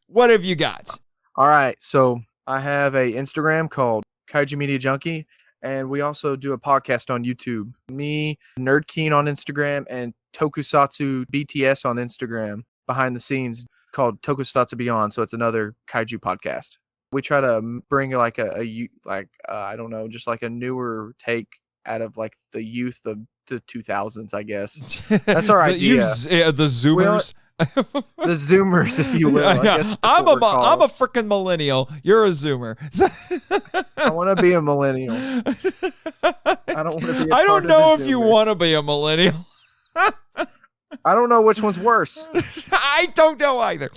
What have you got? All right. So I have a Instagram called Kaiju Media Junkie, and we also do a podcast on YouTube. Me, Nerd Keen on Instagram, and Tokusatsu BTS on Instagram, behind the scenes, called Tokusatsu Beyond. So it's another kaiju podcast. We try to bring like I don't know, just like a newer take out of like the youth of the 2000s, I guess. That's our idea. The Zoomers. The Zoomers, if you will. I'm a freaking millennial. You're a Zoomer. I want to be a millennial. I don't want to be. I don't know if you want to be a millennial. I don't know which one's worse. I don't know either.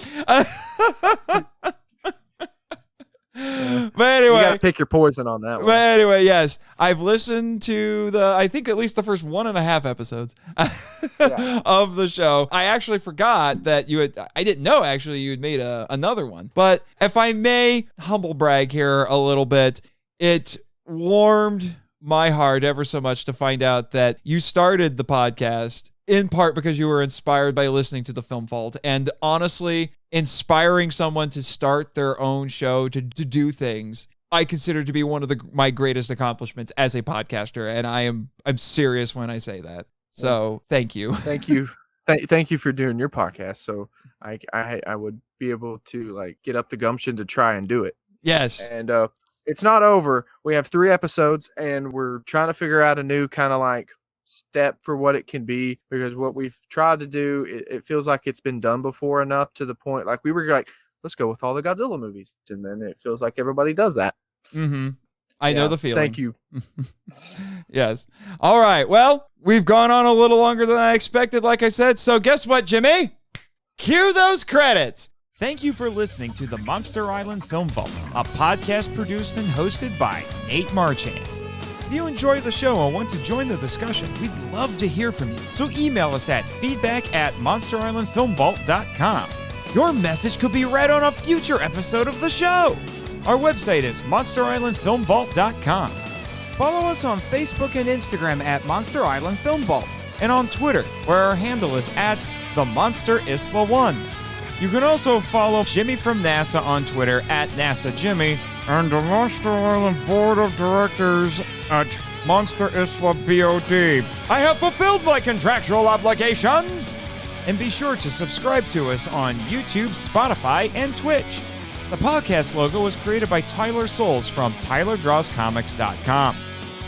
But anyway, you gotta pick your poison on that one. But anyway, yes, I've listened to I think at least the first 1.5 episodes of the show. I actually forgot that I didn't know actually you had made another one. But if I may humble brag here a little bit, it warmed my heart ever so much to find out that you started the podcast in part because you were inspired by listening to the Film Vault. And honestly, inspiring someone to start their own show, to do things, I consider to be one of my greatest accomplishments as a podcaster. And I'm serious when I say that. So thank you. Thank you. Thank you for doing your podcast. So I would be able to like get up the gumption to try and do it. Yes. And it's not over. We have 3 episodes and we're trying to figure out a new kind of like step for what it can be, because what we've tried to do, it feels like it's been done before enough to the point like we were like, let's go with all the Godzilla movies. And then it feels like everybody does that. Mm-hmm. I know the feeling. Thank you. Yes. All right. Well, we've gone on a little longer than I expected, like I said. So guess what, Jimmy? Cue those credits. Thank you for listening to the Monster Island Film Vault, a podcast produced and hosted by Nathan Marchand. If you enjoy the show and want to join the discussion, we'd love to hear from you. So email us at feedback@monsterislandfilmvault.com. Your message could be read on a future episode of the show. Our website is monsterislandfilmvault.com. Follow us on Facebook and Instagram at Monster Island Film Vault, and on Twitter, where our handle is at the Monster Isla 1. You can also follow Jimmy from NASA on Twitter at NASA Jimmy, and the Monster Island Board of Directors at Monster Isla BOD. I have fulfilled my contractual obligations! And be sure to subscribe to us on YouTube, Spotify, and Twitch. The podcast logo was created by Tyler Souls from TylerDrawsComics.com.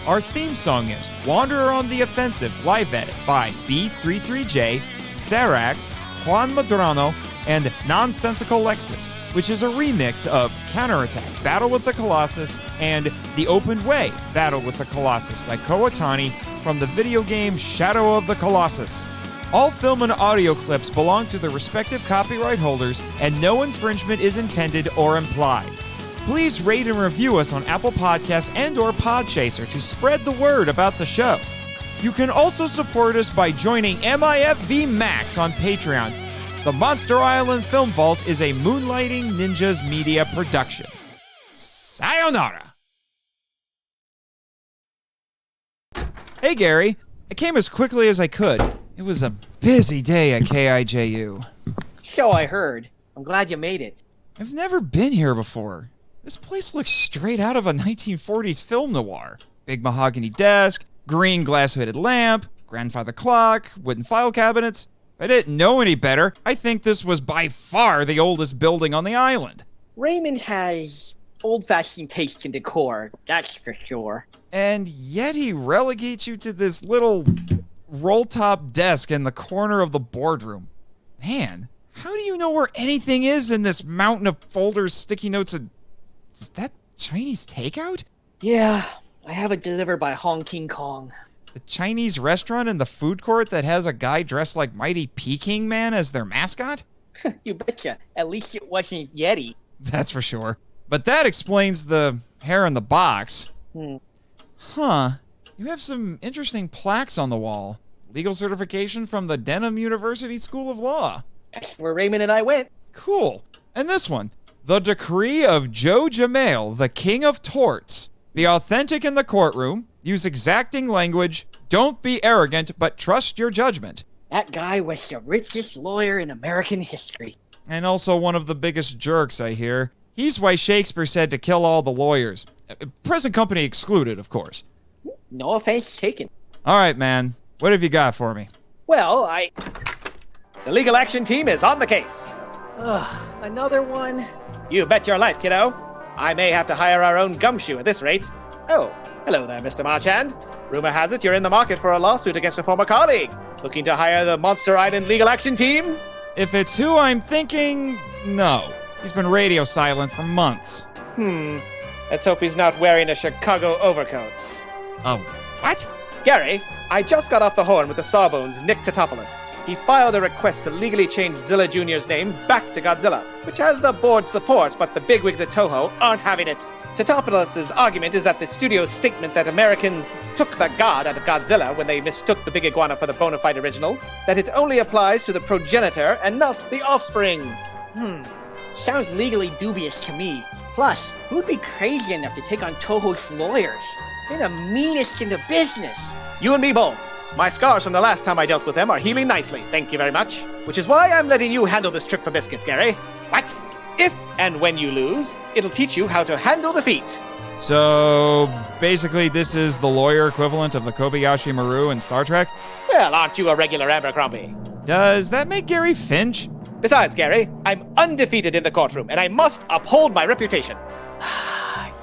Our theme song is Wanderer on the Offensive live edit by B33J, Sarax, Juan Madrano, and Nonsensical Lexus, which is a remix of Counterattack, Battle with the Colossus, and The Open Way, Battle with the Colossus by Kowatani from the video game Shadow of the Colossus. All film and audio clips belong to their respective copyright holders, and no infringement is intended or implied. Please rate and review us on Apple Podcasts and or Podchaser to spread the word about the show. You can also support us by joining MIFV MAX on Patreon. The Monster Island Film Vault is a Moonlighting Ninjas media production. Sayonara! Hey Gary, I came as quickly as I could. It was a busy day at KIJU. So I heard. I'm glad you made it. I've never been here before. This place looks straight out of a 1940s film noir. Big mahogany desk, green glass-hooded lamp, grandfather clock, wooden file cabinets. If I didn't know any better, I think this was by far the oldest building on the island. Raymund has old-fashioned taste in decor, that's for sure. And yet he relegates you to this little roll-top desk in the corner of the boardroom. Man, how do you know where anything is in this mountain of folders, sticky notes, and... Is that Chinese takeout? Yeah, I have it delivered by Hong King Kong. The Chinese restaurant in the food court that has a guy dressed like Mighty Peking Man as their mascot? You betcha. At least it wasn't Yeti. That's for sure. But that explains the hair in the box. Huh. You have some interesting plaques on the wall. Legal certification from the Denham University School of Law. That's where Raymund and I went. Cool. And this one. The Decree of Joe Jamail, the King of Torts. Be authentic in the courtroom. Use exacting language. Don't be arrogant, but trust your judgment. That guy was the richest lawyer in American history. And also one of the biggest jerks, I hear. He's why Shakespeare said to kill all the lawyers. Present company excluded, of course. No offense taken. All right, man. What have you got for me? Well, The legal action team is on the case. Ugh, another one? You bet your life, kiddo. I may have to hire our own gumshoe at this rate. Oh, hello there, Mr. Marchand. Rumor has it you're in the market for a lawsuit against a former colleague. Looking to hire the Monster Island legal action team? If it's who I'm thinking, no. He's been radio silent for months. Let's hope he's not wearing a Chicago overcoat. Oh, what? Gary, I just got off the horn with the Sawbones' Nick Tatopoulos. He filed a request to legally change Zilla Jr.'s name back to Godzilla, which has the board's support, but the bigwigs at Toho aren't having it. Tatopoulos' argument is that the studio's statement that Americans took the god out of Godzilla when they mistook the big iguana for the bona fide original, that it only applies to the progenitor and not the offspring. Sounds legally dubious to me. Plus, who'd be crazy enough to take on Toho's lawyers? They're the meanest in the business. You and me both. My scars from the last time I dealt with them are healing nicely, thank you very much. Which is why I'm letting you handle this trip for biscuits, Gary. What? If and when you lose, it'll teach you how to handle defeat. So, basically, this is the lawyer equivalent of the Kobayashi Maru in Star Trek? Well, aren't you a regular Abercrombie? Does that make Gary Finch? Besides, Gary, I'm undefeated in the courtroom, and I must uphold my reputation.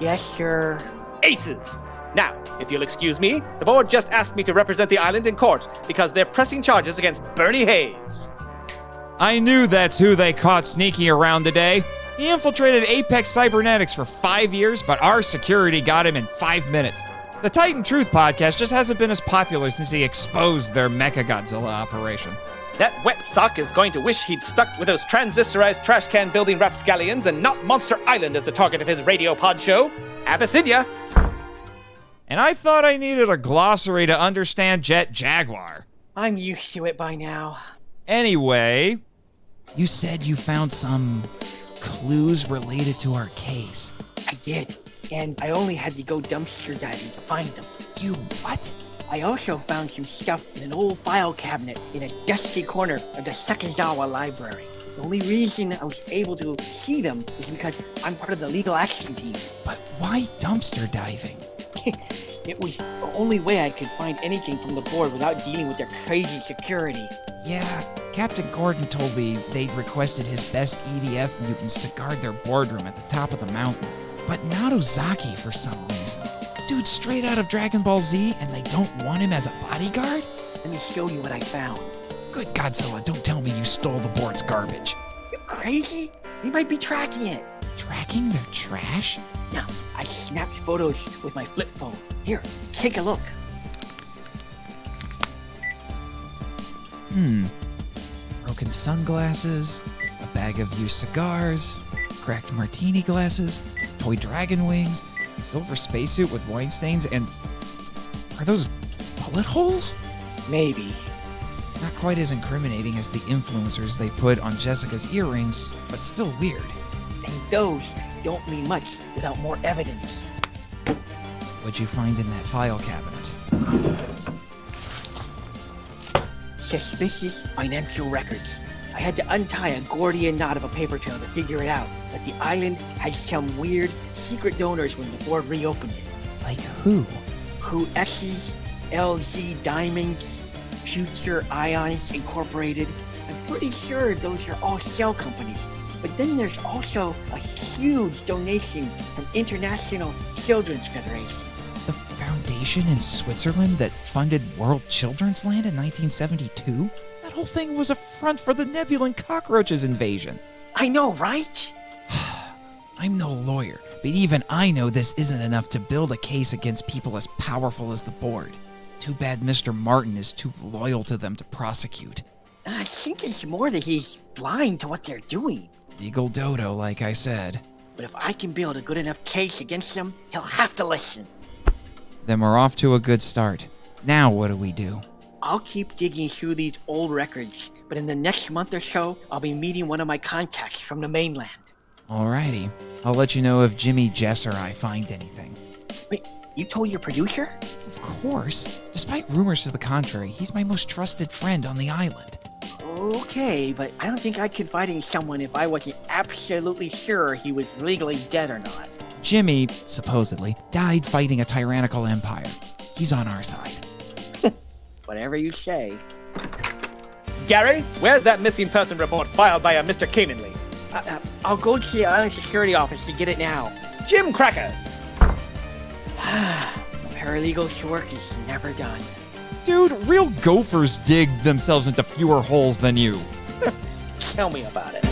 Yes, sir. Aces! Now, if you'll excuse me, the board just asked me to represent the island in court because they're pressing charges against Bernie Hayes. I knew that's who they caught sneaking around today. He infiltrated Apex Cybernetics for 5 years, but our security got him in 5 minutes. The Titan Truth podcast just hasn't been as popular since he exposed their Mechagodzilla operation. That wet sock is going to wish he'd stuck with those transistorized trash can building rapscallions and not Monster Island as the target of his radio pod show. Abyssinia. And I thought I needed a glossary to understand Jet Jaguar. I'm used to it by now. Anyway, you said you found some clues related to our case. I did, and I only had to go dumpster diving to find them. You what? I also found some stuff in an old file cabinet in a dusty corner of the Sakazawa library. The only reason I was able to see them is because I'm part of the legal action team. But why dumpster diving? It was the only way I could find anything from the board without dealing with their crazy security. Yeah, Captain Gordon told me they'd requested his best EDF mutants to guard their boardroom at the top of the mountain. But not Ozaki for some reason. Dude straight out of Dragon Ball Z, and they don't want him as a bodyguard? Let me show you what I found. Good Godzilla, don't tell me you stole the board's garbage. You crazy? They might be tracking it. Tracking their trash? No, I snapped photos with my flip phone. Here, take a look. Broken sunglasses, a bag of used cigars, cracked martini glasses, toy dragon wings, a silver spacesuit with wine stains, and... Are those bullet holes? Maybe. Not quite as incriminating as the influencers they put on Jessica's earrings, but still weird. And those don't mean much without more evidence. What'd you find in that file cabinet? Suspicious financial records. I had to untie a Gordian knot of a paper trail to figure it out, but the island had some weird secret donors when the board reopened it. Like who? Who X's, LZ Diamonds, Future Ions Incorporated. I'm pretty sure those are all shell companies. But then there's also a huge donation from International Children's Federation. The foundation in Switzerland that funded World Children's Land in 1972? That whole thing was a front for the Nebulan cockroaches invasion. I know, right? I'm no lawyer, but even I know this isn't enough to build a case against people as powerful as the board. Too bad Mr. Martin is too loyal to them to prosecute. I think it's more that he's blind to what they're doing. Legal dodo, like I said. But if I can build a good enough case against him, he'll have to listen. Then we're off to a good start. Now what do we do? I'll keep digging through these old records, but in the next month or so, I'll be meeting one of my contacts from the mainland. Alrighty. I'll let you know if Jimmy, Jess, or I find anything. Wait, you told your producer? Of course. Despite rumors to the contrary, he's my most trusted friend on the island. Okay, but I don't think I'd confide in someone if I wasn't absolutely sure he was legally dead or not. Jimmy, supposedly, died fighting a tyrannical empire. He's on our side. Whatever you say. Gary, where's that missing person report filed by a Mr. Cannonly? I'll go to the island security office to get it now. Jim Crackers! Paralegal's work is never done. Dude, real gophers dig themselves into fewer holes than you. Tell me about it.